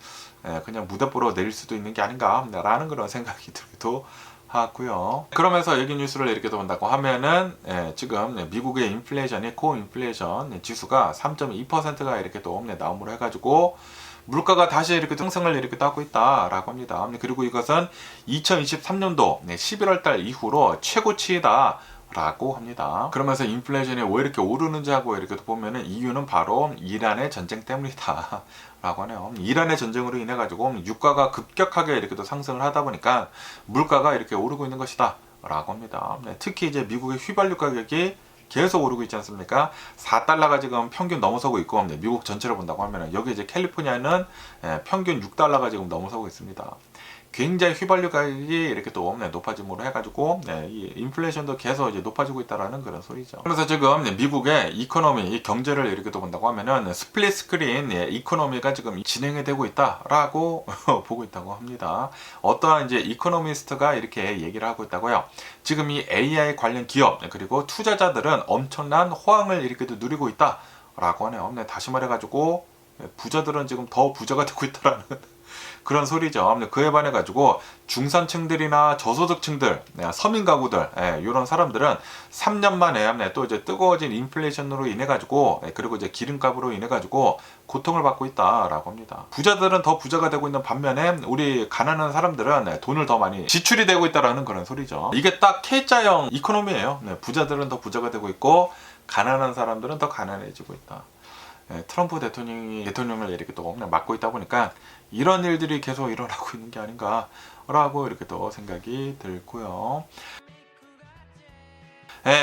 그냥 무대뽀로 내릴 수도 있는 게 아닌가라는 그런 생각이 들기도 하고요. 그러면서 여기 뉴스를 이렇게 본다고 하면은 지금 미국의 인플레이션이 코어 인플레이션 지수가 3.2%가 이렇게 또 나옴으로 해가지고 물가가 다시 이렇게 상승을 이렇게 하고 있다라고 합니다. 그리고 이것은 2023년도 11월 달 이후로 최고치이다 라고 합니다. 그러면서 인플레이션이 왜 이렇게 오르는지 하고 이렇게 보면은 이유는 바로 이란의 전쟁 때문이다 라고 하네요. 이란의 전쟁으로 인해 가지고 유가가 급격하게 이렇게 또 상승을 하다 보니까 물가가 이렇게 오르고 있는 것이다 라고 합니다. 특히 이제 미국의 휘발유 가격이 계속 오르고 있지 않습니까? 4달러가 지금 평균 넘어서고 있고, 미국 전체를 본다고 하면 여기 이제 캘리포니아는 평균 6달러가 지금 넘어서고 있습니다. 굉장히 휘발유 가격이 이렇게 또 높아짐으로 해가지고 이 인플레이션도 계속 이제 높아지고 있다라는 그런 소리죠. 그래서 지금 미국의 이코노미, 경제를 이렇게 또 본다고 하면은 스플릿 스크린 이코노미가 지금 진행이 되고 있다라고 보고 있다고 합니다. 어떠한 이제 이코노미스트가 이렇게 얘기를 하고 있다고요. 지금 이 AI 관련 기업 그리고 투자자들은 엄청난 호황을 이렇게 또 누리고 있다라고 하네요. 다시 말해가지고 부자들은 지금 더 부자가 되고 있다라는 그런 소리죠. 그에 반해 가지고 중산층들이나 저소득층들, 서민 가구들 이런 사람들은 3년 만에 또 이제 뜨거워진 인플레이션으로 인해 가지고 그리고 이제 기름값으로 인해 가지고 고통을 받고 있다라고 합니다. 부자들은 더 부자가 되고 있는 반면에 우리 가난한 사람들은 돈을 더 많이 지출이 되고 있다라는 그런 소리죠. 이게 딱 K자형 이코노미예요. 부자들은 더 부자가 되고 있고 가난한 사람들은 더 가난해지고 있다. 트럼프 대통령을 이렇게 또 맡고 있다 보니까 이런 일들이 계속 일어나고 있는 게 아닌가라고 이렇게 또 생각이 들고요.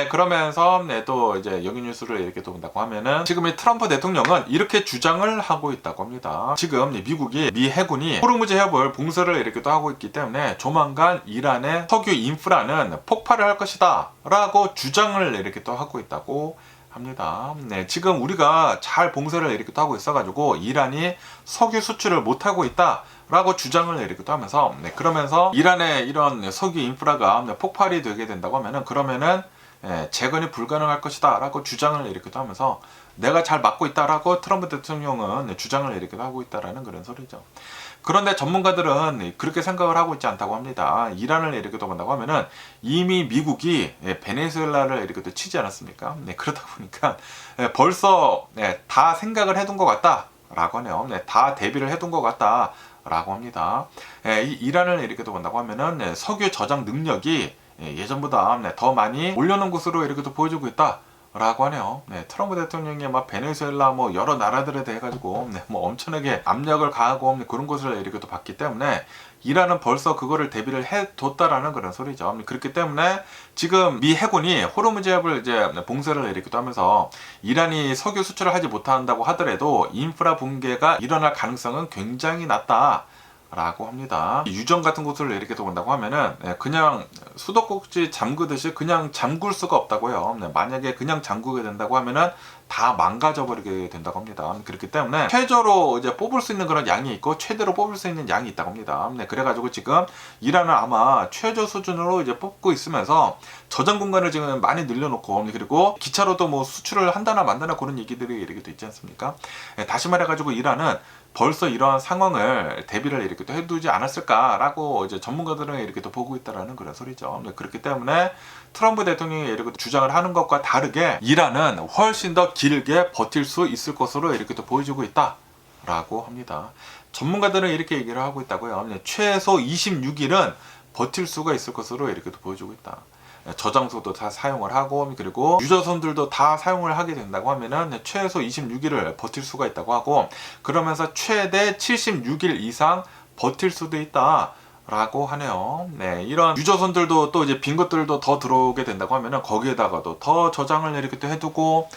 그러면서 또 이제 여기 뉴스를 이렇게 또 본다고 하면은 지금 이 트럼프 대통령은 이렇게 주장을 하고 있다고 합니다. 지금 미국이 미 해군이 호르무즈 해협을 봉쇄를 이렇게 또 하고 있기 때문에 조만간 이란의 석유 인프라는 폭발을 할 것이다 라고 주장을 이렇게 또 하고 있다고 합니다. 지금 우리가 잘 봉쇄를 이렇게 또 하고 있어가지고 이란이 석유 수출을 못하고 있다 라고 주장을 이렇게 또 하면서 그러면서 이란의 이런 석유 인프라가 폭발이 되게 된다고 하면은 그러면은 재건이 불가능할 것이다 라고 주장을 이렇게 또 하면서 내가 잘 막고 있다 라고 트럼프 대통령은 주장을 이렇게 하고 있다라는 그런 소리죠. 그런데 전문가들은 그렇게 생각을 하고 있지 않다고 합니다. 이란을 이렇게 또 본다고 하면은 이미 미국이 베네수엘라를 이렇게 또 치지 않았습니까? 그러다 보니까 벌써 다 생각을 해둔 것 같다라고 하네요. 다 대비를 해둔 것 같다라고 합니다. 이 이란을 이렇게 또 본다고 하면은 석유 저장 능력이 예전보다 더 많이 올려놓은 것으로 이렇게 또 보여주고 있다. 라고 하네요. 트럼프 대통령이 막 베네수엘라 뭐 여러 나라들에 대해 가지고 뭐 엄청나게 압력을 가하고 그런 것을 이렇게 또 봤기 때문에 이란은 벌써 그거를 대비를 해뒀다라는 그런 소리죠. 그렇기 때문에 지금 미 해군이 호르무즈 해협을 이제 봉쇄를 이렇게 또 하면서 이란이 석유 수출을 하지 못한다고 하더라도 인프라 붕괴가 일어날 가능성은 굉장히 낮다. 라고 합니다. 유전 같은 것을 이렇게 본다고 하면은 그냥 수도꼭지 잠그듯이 그냥 잠글 수가 없다고요. 만약에 그냥 잠그게 된다고 하면은 다 망가져 버리게 된다고 합니다. 그렇기 때문에 최저로 이제 뽑을 수 있는 그런 양이 있고 최대로 뽑을 수 있는 양이 있다고 합니다. 그래가지고 지금 이란은 아마 최저 수준으로 이제 뽑고 있으면서 저장 공간을 지금 많이 늘려놓고, 그리고 기차로도 뭐 수출을 한다나 만다나 그런 얘기들이 이렇게 또 있지 않습니까? 다시 말해가지고 이란은 벌써 이러한 상황을 대비를 이렇게 또 해두지 않았을까라고 이제 전문가들은 이렇게 또 보고 있다라는 그런 소리죠. 그렇기 때문에 트럼프 대통령이 이렇게 주장을 하는 것과 다르게 이란은 훨씬 더 길게 버틸 수 있을 것으로 이렇게 또 보여지고 있다라고 합니다. 전문가들은 이렇게 얘기를 하고 있다고요. 최소 26일은 버틸 수가 있을 것으로 이렇게 또 보여지고 있다. 저장소도 다 사용을 하고, 그리고 유저선들도 다 사용을 하게 된다고 하면은 최소 26일을 버틸 수가 있다고 하고, 그러면서 최대 76일 이상 버틸 수도 있다 라고 하네요. 이런 유저선들도 또 이제 빈 것들도 더 들어오게 된다고 하면은 거기에다가도 더 저장을 이렇게 또 해두고,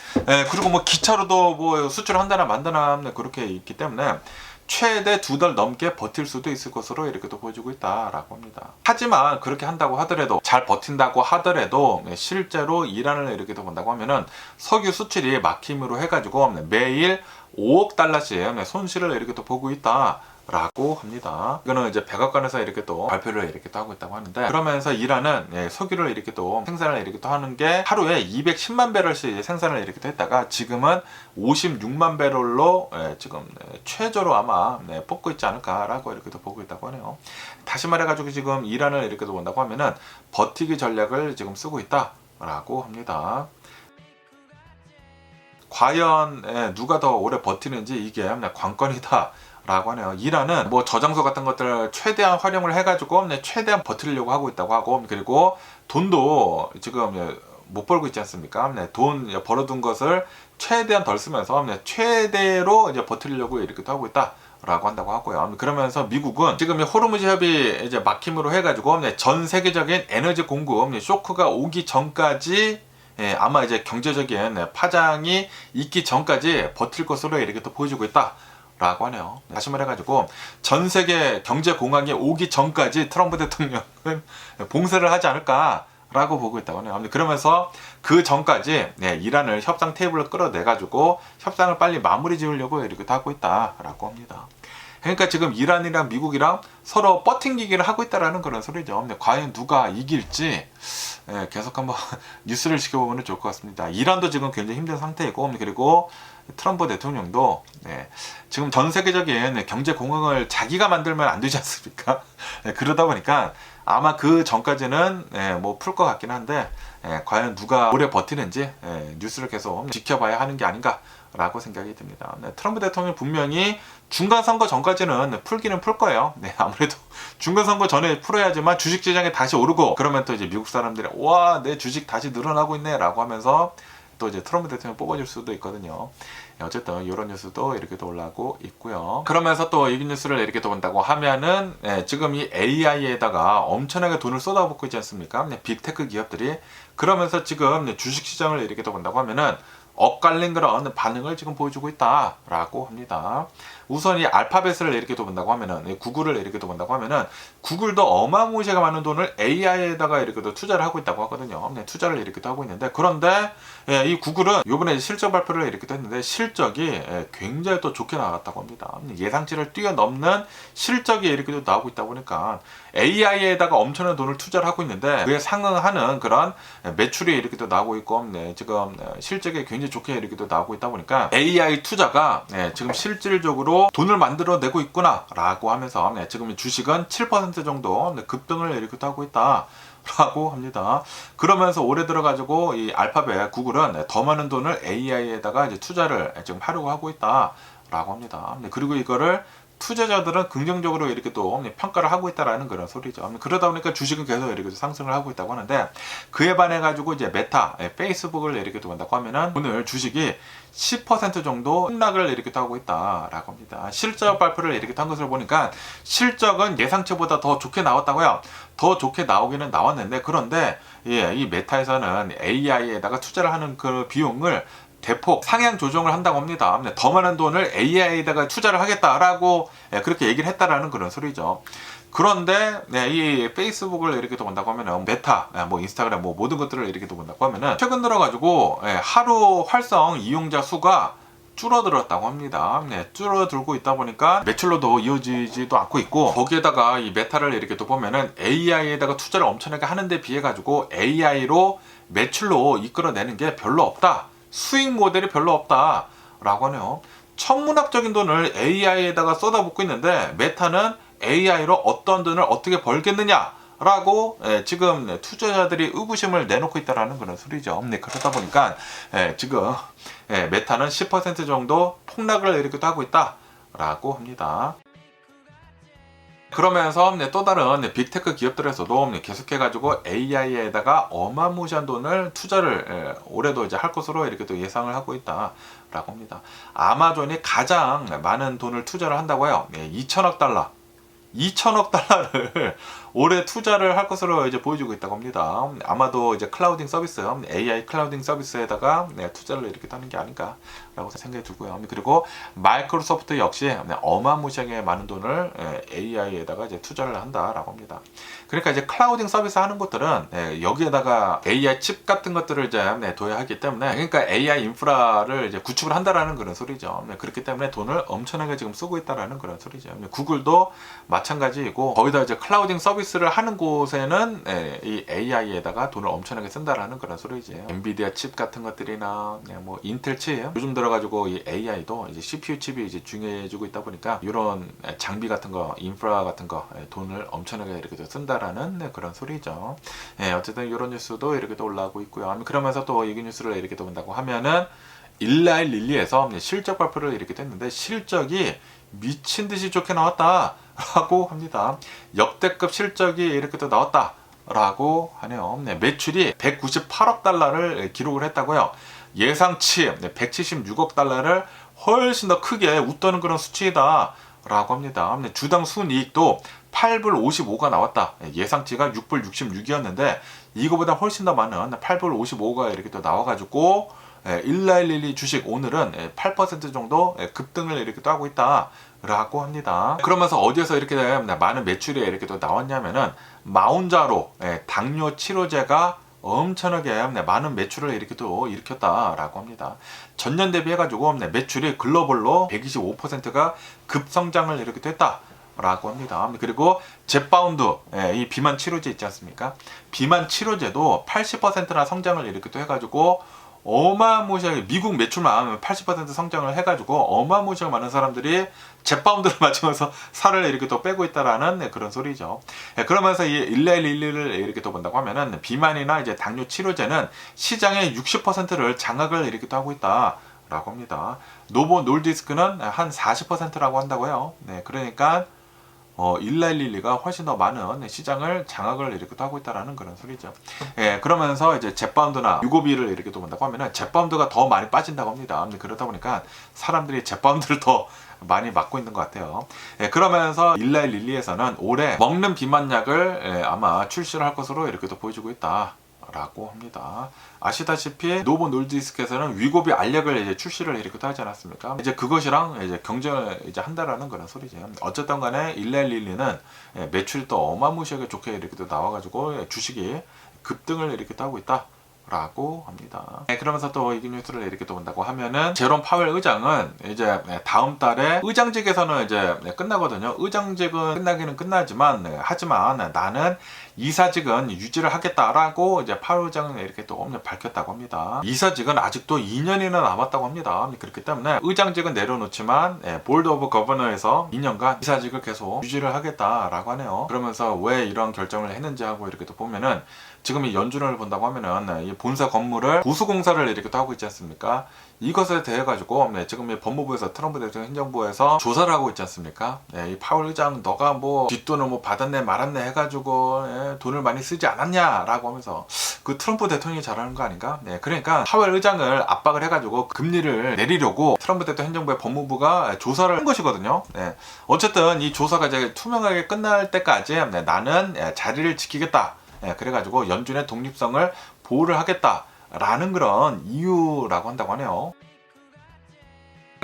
그리고 뭐 기차로도 뭐 수출을 한다나 만다나 그렇게 있기 때문에 최대 2달 넘게 버틸 수도 있을 것으로 이렇게 또 보여주고 있다라고 합니다. 하지만 그렇게 한다고 하더라도, 잘 버틴다고 하더라도 실제로 이란을 이렇게 또 본다고 하면은 석유 수출이 막힘으로 해가지고 매일 5억 달러씩 손실을 이렇게 또 보고 있다 라고 합니다. 이거는 이제 백악관에서 이렇게 또 발표를 이렇게 또 하고 있다고 하는데, 그러면서 이란은 석유를 이렇게 또 생산을 이렇게 또 하는 게 하루에 210만 배럴씩 생산을 이렇게 또 했다가 지금은 56만 배럴로 지금 최저로 아마 뽑고 있지 않을까라고 이렇게 또 보고 있다고 하네요. 다시 말해가지고 지금 이란을 이렇게 또 본다고 하면은 버티기 전략을 지금 쓰고 있다라고 합니다. 과연 누가 더 오래 버티는지 이게 관건이다 라고 하네요. 이란은 뭐 저장소 같은 것들을 최대한 활용을 해가지고 최대한 버티려고 하고 있다고 하고, 그리고 돈도 지금 못 벌고 있지 않습니까? 돈 벌어둔 것을 최대한 덜 쓰면서 최대로 이제 버티려고 이렇게 하고 있다 라고 한다고 하고요. 그러면서 미국은 지금 호르무즈 협의 이제 막힘으로 해가지고 전 세계적인 에너지 공급 쇼크가 오기 전까지 아마 이제 경제적인 파장이 있기 전까지 버틸 것으로 이렇게 또 보여주고 있다 라고 하네요. 다시 말해가지고 전 세계 경제 공황이 오기 전까지 트럼프 대통령은 봉쇄를 하지 않을까 라고 보고 있다고 하네요. 그러면서 그 전까지 이란을 협상 테이블로 끌어내가지고 협상을 빨리 마무리 지으려고 이렇게 하고 있다 라고 합니다. 그러니까 지금 이란이랑 미국이랑 서로 버팅기기를 하고 있다라는 그런 소리죠. 과연 누가 이길지 계속 한번 뉴스를 지켜보면 좋을 것 같습니다. 이란도 지금 굉장히 힘든 상태이고, 그리고 트럼프 대통령도 지금 전 세계적인 경제 공황을 자기가 만들면 안 되지 않습니까? 그러다 보니까 아마 그 전까지는 뭐 풀 것 같긴 한데, 과연 누가 오래 버티는지 뉴스를 계속 지켜봐야 하는 게 아닌가 라고 생각이 듭니다. 트럼프 대통령 분명히 중간선거 전까지는 풀기는 풀 거예요. 아무래도 중간선거 전에 풀어야지만 주식시장에 다시 오르고, 그러면 또 이제 미국 사람들이 와, 내 주식 다시 늘어나고 있네 라고 하면서 또 이제 트럼프 대통령 뽑아줄 수도 있거든요. 어쨌든 이런 뉴스도 이렇게 또 올라오고 있고요. 그러면서 또 이 뉴스를 이렇게 또 본다고 하면은 지금 이 AI에다가 엄청나게 돈을 쏟아붓고 있지 않습니까? 빅테크 기업들이. 그러면서 지금 주식시장을 이렇게 또 본다고 하면은 엇갈린 그런 반응을 지금 보여주고 있다라고 합니다. 우선 이 알파벳을 이렇게 또 본다고 하면은, 구글을 이렇게 또 본다고 하면은, 구글도 어마무시하게 많은 돈을 AI에다가 이렇게 또 투자를 하고 있다고 하거든요. 투자를 이렇게 또 하고 있는데, 그런데 이 구글은 요번에 실적 발표를 이렇게 또 했는데 실적이 굉장히 또 좋게 나왔다고 합니다. 예상치를 뛰어넘는 실적이 이렇게 또 나오고 있다 보니까 AI에다가 엄청난 돈을 투자를 하고 있는데 그에 상응하는 그런 매출이 이렇게 또 나오고 있고, 지금 실적이 굉장히 좋게 이렇게 또 나오고 있다 보니까 AI 투자가 지금 실질적으로 돈을 만들어내고 있구나 라고 하면서 지금 주식은 7% 정도 급등을 이렇게 또 하고 있다 라고 합니다. 그러면서 올해 들어가지고 이 알파벳 구글은 더 많은 돈을 AI에다가 이제 투자를 지금 하려고 하고 있다 라고 합니다. 그리고 이거를 투자자들은 긍정적으로 이렇게 또 평가를 하고 있다라는 그런 소리죠. 그러다 보니까 주식은 계속 이렇게 상승을 하고 있다고 하는데, 그에 반해 가지고 이제 메타, 페이스북을 이렇게 또 본다고 하면은 오늘 주식이 10% 정도 폭락을 이렇게 하고 있다라고 합니다. 실적 발표를 이렇게 한 것을 보니까 실적은 예상치보다 더 좋게 나왔다고요. 더 좋게 나오기는 나왔는데, 그런데 이 메타에서는 AI에다가 투자를 하는 그 비용을 대폭 상향 조정을 한다고 합니다. 더 많은 돈을 AI에다가 투자를 하겠다라고 그렇게 얘기를 했다라는 그런 소리죠. 그런데 이 페이스북을 이렇게 또 본다고 하면은 메타, 뭐 인스타그램, 뭐 모든 것들을 이렇게 또 본다고 하면은 최근 들어가지고 하루 활성 이용자 수가 줄어들었다고 합니다. 줄어들고 있다 보니까 매출로도 이어지지도 않고 있고, 거기에다가 이 메타를 이렇게 또 보면은 AI에다가 투자를 엄청나게 하는데 비해 가지고 AI로 매출로 이끌어내는 게 별로 없다, 수익 모델이 별로 없다 라고 하네요. 천문학적인 돈을 AI에다가 쏟아붓고 있는데 메타는 AI로 어떤 돈을 어떻게 벌겠느냐 라고 지금 투자자들이 의구심을 내놓고 있다는 그런 소리죠. 그러다 보니까 지금 메타는 10% 정도 폭락을 이렇게 하고 있다 라고 합니다. 그러면서 또 다른 빅테크 기업들에서도 계속해가지고 AI에다가 어마무시한 돈을 투자를 올해도 이제 할 것으로 이렇게 또 예상을 하고 있다라고 합니다. 아마존이 가장 많은 돈을 투자를 한다고 해요. 2천억 달러. 2천억 달러를 올해 투자를 할 것으로 이제 보여주고 있다고 합니다. 아마도 이제 클라우딩 서비스, AI 클라우딩 서비스에다가 투자를 이렇게 하는 게 아닌가라고 생각이 들고요. 그리고 마이크로소프트 역시 어마무시하게 많은 돈을 AI에다가 이제 투자를 한다라고 합니다. 그러니까 이제 클라우딩 서비스 하는 것들은 여기에다가 AI 칩 같은 것들을 이제 둬야 하기 때문에, 그러니까 AI 인프라를 이제 구축을 한다라는 그런 소리죠. 그렇기 때문에 돈을 엄청나게 지금 쓰고 있다라는 그런 소리죠. 구글도 마찬가지이고, 거기다 이제 클라우딩 서비스를 하는 곳에는 이 AI에다가 돈을 엄청나게 쓴다라는 그런 소리지. 엔비디아 칩 같은 것들이나 뭐 인텔 칩, 요즘 들어가지고 이 AI도 이제 CPU 칩이 이제 중요해지고 있다 보니까 이런 장비 같은 거, 인프라 같은 거 돈을 엄청나게 이렇게 쓴다라는 그런 소리죠. 어쨌든 이런 뉴스도 이렇게 또 올라오고 있고요. 그러면서 또 이 뉴스를 이렇게 또 본다고 하면은 일라이 릴리에서 실적 발표를 이렇게 됐는데, 실적이 미친 듯이 좋게 나왔다 라고 합니다. 역대급 실적이 이렇게 또 나왔다 라고 하네요. 매출이 198억 달러를 기록을 했다고요. 예상치 176억 달러를 훨씬 더 크게 웃도는 그런 수치이다 라고 합니다. 주당 순이익도 8불 55가 나왔다. 예상치가 6불 66이었는데 이거보다 훨씬 더 많은 8불 55가 이렇게 또 나와가지고 일라일릴리 주식 오늘은 8% 정도 급등을 이렇게 또 하고 있다 라고 합니다. 그러면서 어디에서 이렇게 많은 매출이 이렇게 또 나왔냐면은 마운자로 당뇨 치료제가 엄청나게 많은 매출을 이렇게 또 일으켰다라고 합니다. 전년 대비해가지고 매출이 글로벌로 125%가 급성장을 이렇게 됐다 라고 합니다. 그리고 젯바운드, 이 비만 치료제 있지 않습니까? 비만 치료제도 80%나 성장을 이렇게 또 해가지고 어마무시하게, 미국 매출만 80% 성장을 해가지고 어마무시하게 많은 사람들이 젯바운드를 맞으면서 살을 이렇게 또 빼고 있다라는 그런 소리죠. 그러면서 이 일라일릴리를 이렇게 또 본다고 하면은 비만이나 이제 당뇨 치료제는 시장의 60%를 장악을 이렇게 또 하고 있다 라고 합니다. 노보 놀디스크는 한 40%라고 한다고요. 그러니까 일라일릴리가 훨씬 더 많은 시장을 장악을 이렇게 또 하고 있다라는 그런 소리죠. 그러면서 이제 젯바운드나 유고비를 이렇게 또 본다고 하면은 젯바운드가 더 많이 빠진다고 합니다. 그러다 보니까 사람들이 젯바운드를 더 많이 맞고 있는 것 같아요. 그러면서 일라일릴리에서는 올해 먹는 비만약을 아마 출시를 할 것으로 이렇게 또 보여주고 있다 라고 합니다. 아시다시피 노보 놀디스크에서는 위고비 알약을 이제 출시를 이렇게 또 하지 않았습니까? 이제 그것이랑 이제 경쟁을 이제 한다라는 그런 소리죠. 어쨌든 간에 일라일릴리는 매출이 또 어마무시하게 좋게 이렇게 또 나와가지고 주식이 급등을 이렇게 또 하고 있다 라고 합니다. 그러면서 또 이 뉴스를 이렇게 또 본다고 하면은 제롬 파웰 의장은 이제 다음 달에 의장직에서는 이제 끝나거든요. 의장직은 끝나기는 끝나지만 하지만 나는 이사직은 유지를 하겠다라고 이제 파웰 의장은 이렇게 또 밝혔다고 합니다. 이사직은 아직도 2년이나 남았다고 합니다. 그렇기 때문에 의장직은 내려놓지만 볼드 오브 거버너에서 2년간 이사직을 계속 유지를 하겠다라고 하네요. 그러면서 왜 이런 결정을 했는지 하고 이렇게 또 보면은, 지금 이 연준을 본다고 하면은 이 본사 건물을 보수공사를 이렇게 또 하고 있지 않습니까? 이것에 대해 가지고 지금 이 법무부에서 트럼프 대통령 행정부에서 조사를 하고 있지 않습니까? 이 파월 의장 너가 뭐 뒷돈을 뭐 받았네 말았네 해가지고 돈을 많이 쓰지 않았냐라고 하면서 그 트럼프 대통령이 잘하는 거 아닌가? 그러니까 파월 의장을 압박을 해가지고 금리를 내리려고 트럼프 대통령 행정부의 법무부가 조사를 한 것이거든요. 어쨌든 이 조사가 이제 투명하게 끝날 때까지 나는 자리를 지키겠다. 그래가지고 연준의 독립성을 보호를 하겠다 라는 그런 이유라고 한다고 하네요.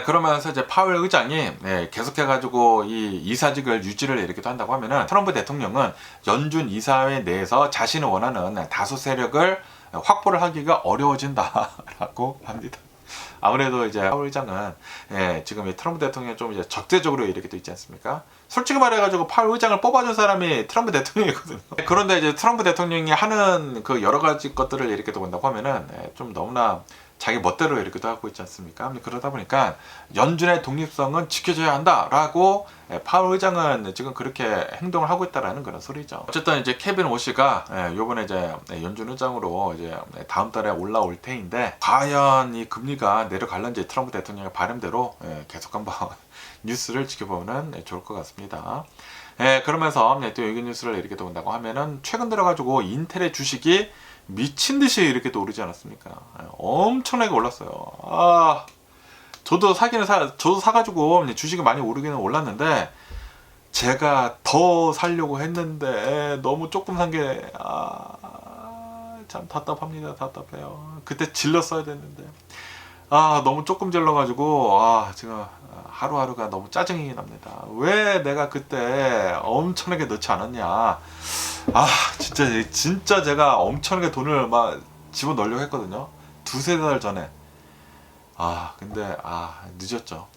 그러면서 이제 파웰 의장이 계속해가지고 이 이사직을 유지를 이렇게 한다고 하면은 트럼프 대통령은 연준 이사회 내에서 자신이 원하는 다수 세력을 확보를 하기가 어려워진다라고 합니다. 아무래도 이제 파웰 의장은 지금 이 트럼프 대통령이 좀 이제 적대적으로 이렇게 돼 있지 않습니까? 솔직히 말해가지고 파웰 의장을 뽑아준 사람이 트럼프 대통령이거든요. 그런데 이제 트럼프 대통령이 하는 그 여러 가지 것들을 이렇게 본다고 하면은 좀 너무나 자기 멋대로 이렇게도 하고 있지 않습니까? 그러다 보니까 연준의 독립성은 지켜줘야 한다라고 파월 의장은 지금 그렇게 행동을 하고 있다라는 그런 소리죠. 어쨌든 이제 케빈 오시가 요번에 이제 연준 의장으로 이제 다음 달에 올라올 테인데 과연 이 금리가 내려갈런지 트럼프 대통령의 바람대로 계속 한번 뉴스를 지켜보면 좋을 것 같습니다. 그러면서 또 여기 뉴스를 이렇게 본다고 하면은 최근 들어가지고 인텔의 주식이 미친 듯이 이렇게 또 오르지 않았습니까? 엄청나게 올랐어요. 저도 저도 사가지고 주식이 많이 오르기는 올랐는데 제가 더 살려고 했는데 너무 조금 산 게 참 답답합니다. 답답해요. 그때 질렀어야 됐는데 너무 조금 질러가지고 지금 하루하루가 너무 짜증이 납니다. 왜 내가 그때 엄청나게 넣지 않았냐. 진짜 제가 엄청나게 돈을 막 집어넣으려고 했거든요. 두세 달 전에. 근데 늦었죠.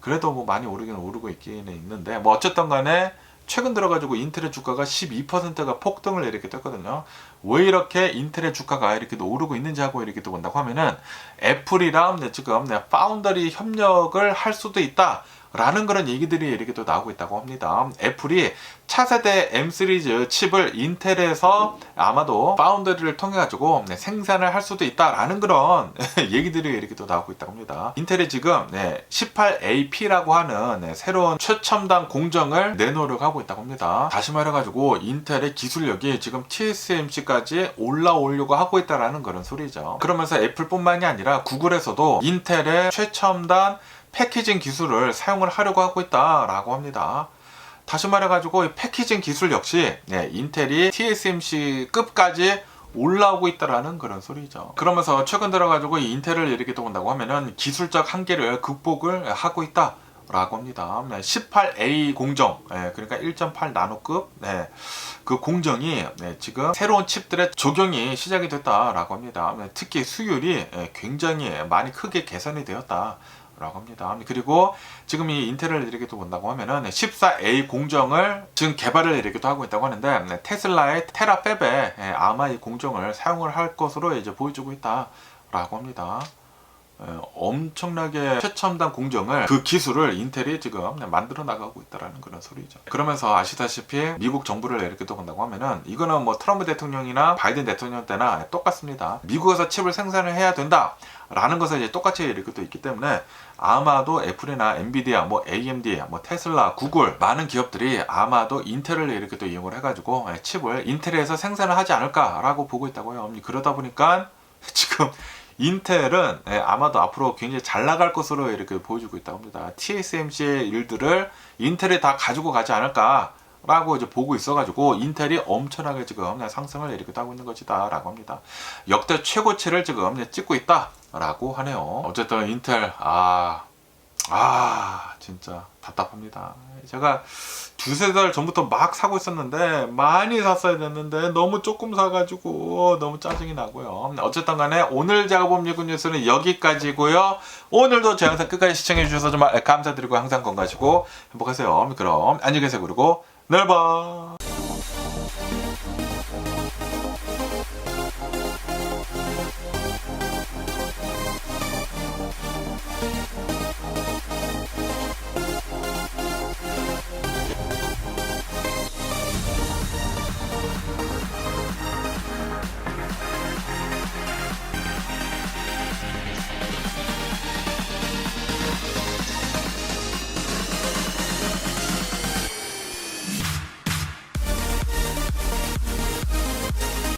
그래도 뭐 많이 오르기는 오르고 있기는 있는데 뭐 어쨌든 간에 최근 들어가지고 인텔의 주가가 12%가 폭등을 이렇게 떴거든요. 왜 이렇게 인텔의 주가가 이렇게 오르고 있는지 하고 이렇게 또 본다고 하면은 애플이랑 지금 파운더리 협력을 할 수도 있다. 라는 그런 얘기들이 이렇게 또 나오고 있다고 합니다. 애플이 차세대 M 시리즈 칩을 인텔에서 아마도 파운더리를 통해 가지고 생산을 할 수도 있다라는 그런 얘기들이 이렇게 또 나오고 있다고 합니다. 인텔이 지금 18AP라고 하는 새로운 최첨단 공정을 내놓으려고 하고 있다고 합니다. 다시 말해가지고 인텔의 기술력이 지금 TSMC까지 올라오려고 하고 있다라는 그런 소리죠. 그러면서 애플뿐만이 아니라 구글에서도 인텔의 최첨단 패키징 기술을 사용을 하려고 하고 있다라고 합니다. 다시 말해가지고 이 패키징 기술 역시 인텔이 TSMC급까지 올라오고 있다라는 그런 소리죠. 그러면서 최근 들어가지고 이 인텔을 이렇게 또 본다고 하면은 기술적 한계를 극복을 하고 있다. 라고 합니다. 18A 공정, 그러니까 1.8 나노급 그 공정이 지금 새로운 칩들의 적용이 시작이 됐다라고 합니다. 특히 수율이 굉장히 많이 크게 개선이 되었다. 라고 합니다. 그리고 지금 이 인텔을 이렇게 또 본다고 하면은 14A 공정을 지금 개발을 이렇게 또 하고 있다고 하는데 테슬라의 테라팹에 아마 이 공정을 사용을 할 것으로 이제 보여주고 있다라고 합니다. 엄청나게 최첨단 공정을 그 기술을 인텔이 지금 만들어 나가고 있다라는 그런 소리죠. 그러면서 아시다시피 미국 정부를 이렇게 또 본다고 하면은 이거는 뭐 트럼프 대통령이나 바이든 대통령 때나 똑같습니다. 미국에서 칩을 생산을 해야 된다. 라는 것에 이제 똑같이 이렇게 또 있기 때문에 아마도 애플이나 엔비디아, 뭐 AMD, 뭐 테슬라, 구글 많은 기업들이 아마도 인텔을 이렇게 또 이용을 해가지고 칩을 인텔에서 생산을 하지 않을까라고 보고 있다고요. 그러다 보니까 지금 인텔은 아마도 앞으로 굉장히 잘 나갈 것으로 이렇게 보여주고 있다고 합니다. TSMC의 일들을 인텔이 다 가지고 가지 않을까 라고 이제 보고 있어가지고 인텔이 엄청나게 지금 상승을 이렇게 하고 있는 것이다 라고 합니다. 역대 최고치를 지금 찍고 있다 라고 하네요. 어쨌든 인텔 진짜 답답합니다. 제가 두세 달 전부터 막 사고 있었는데 많이 샀어야 됐는데 너무 조금 사가지고 너무 짜증이 나고요. 어쨌든 간에 오늘 제가 본 미국 뉴스는 여기까지고요. 오늘도 제 영상 끝까지 시청해 주셔서 정말 감사드리고 항상 건강하시고 행복하세요. 그럼 안녕히 계세요. 그리고 내일 봐.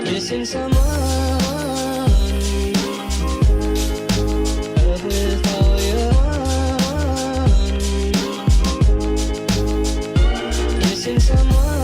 Missing someone with all your own. Missing someone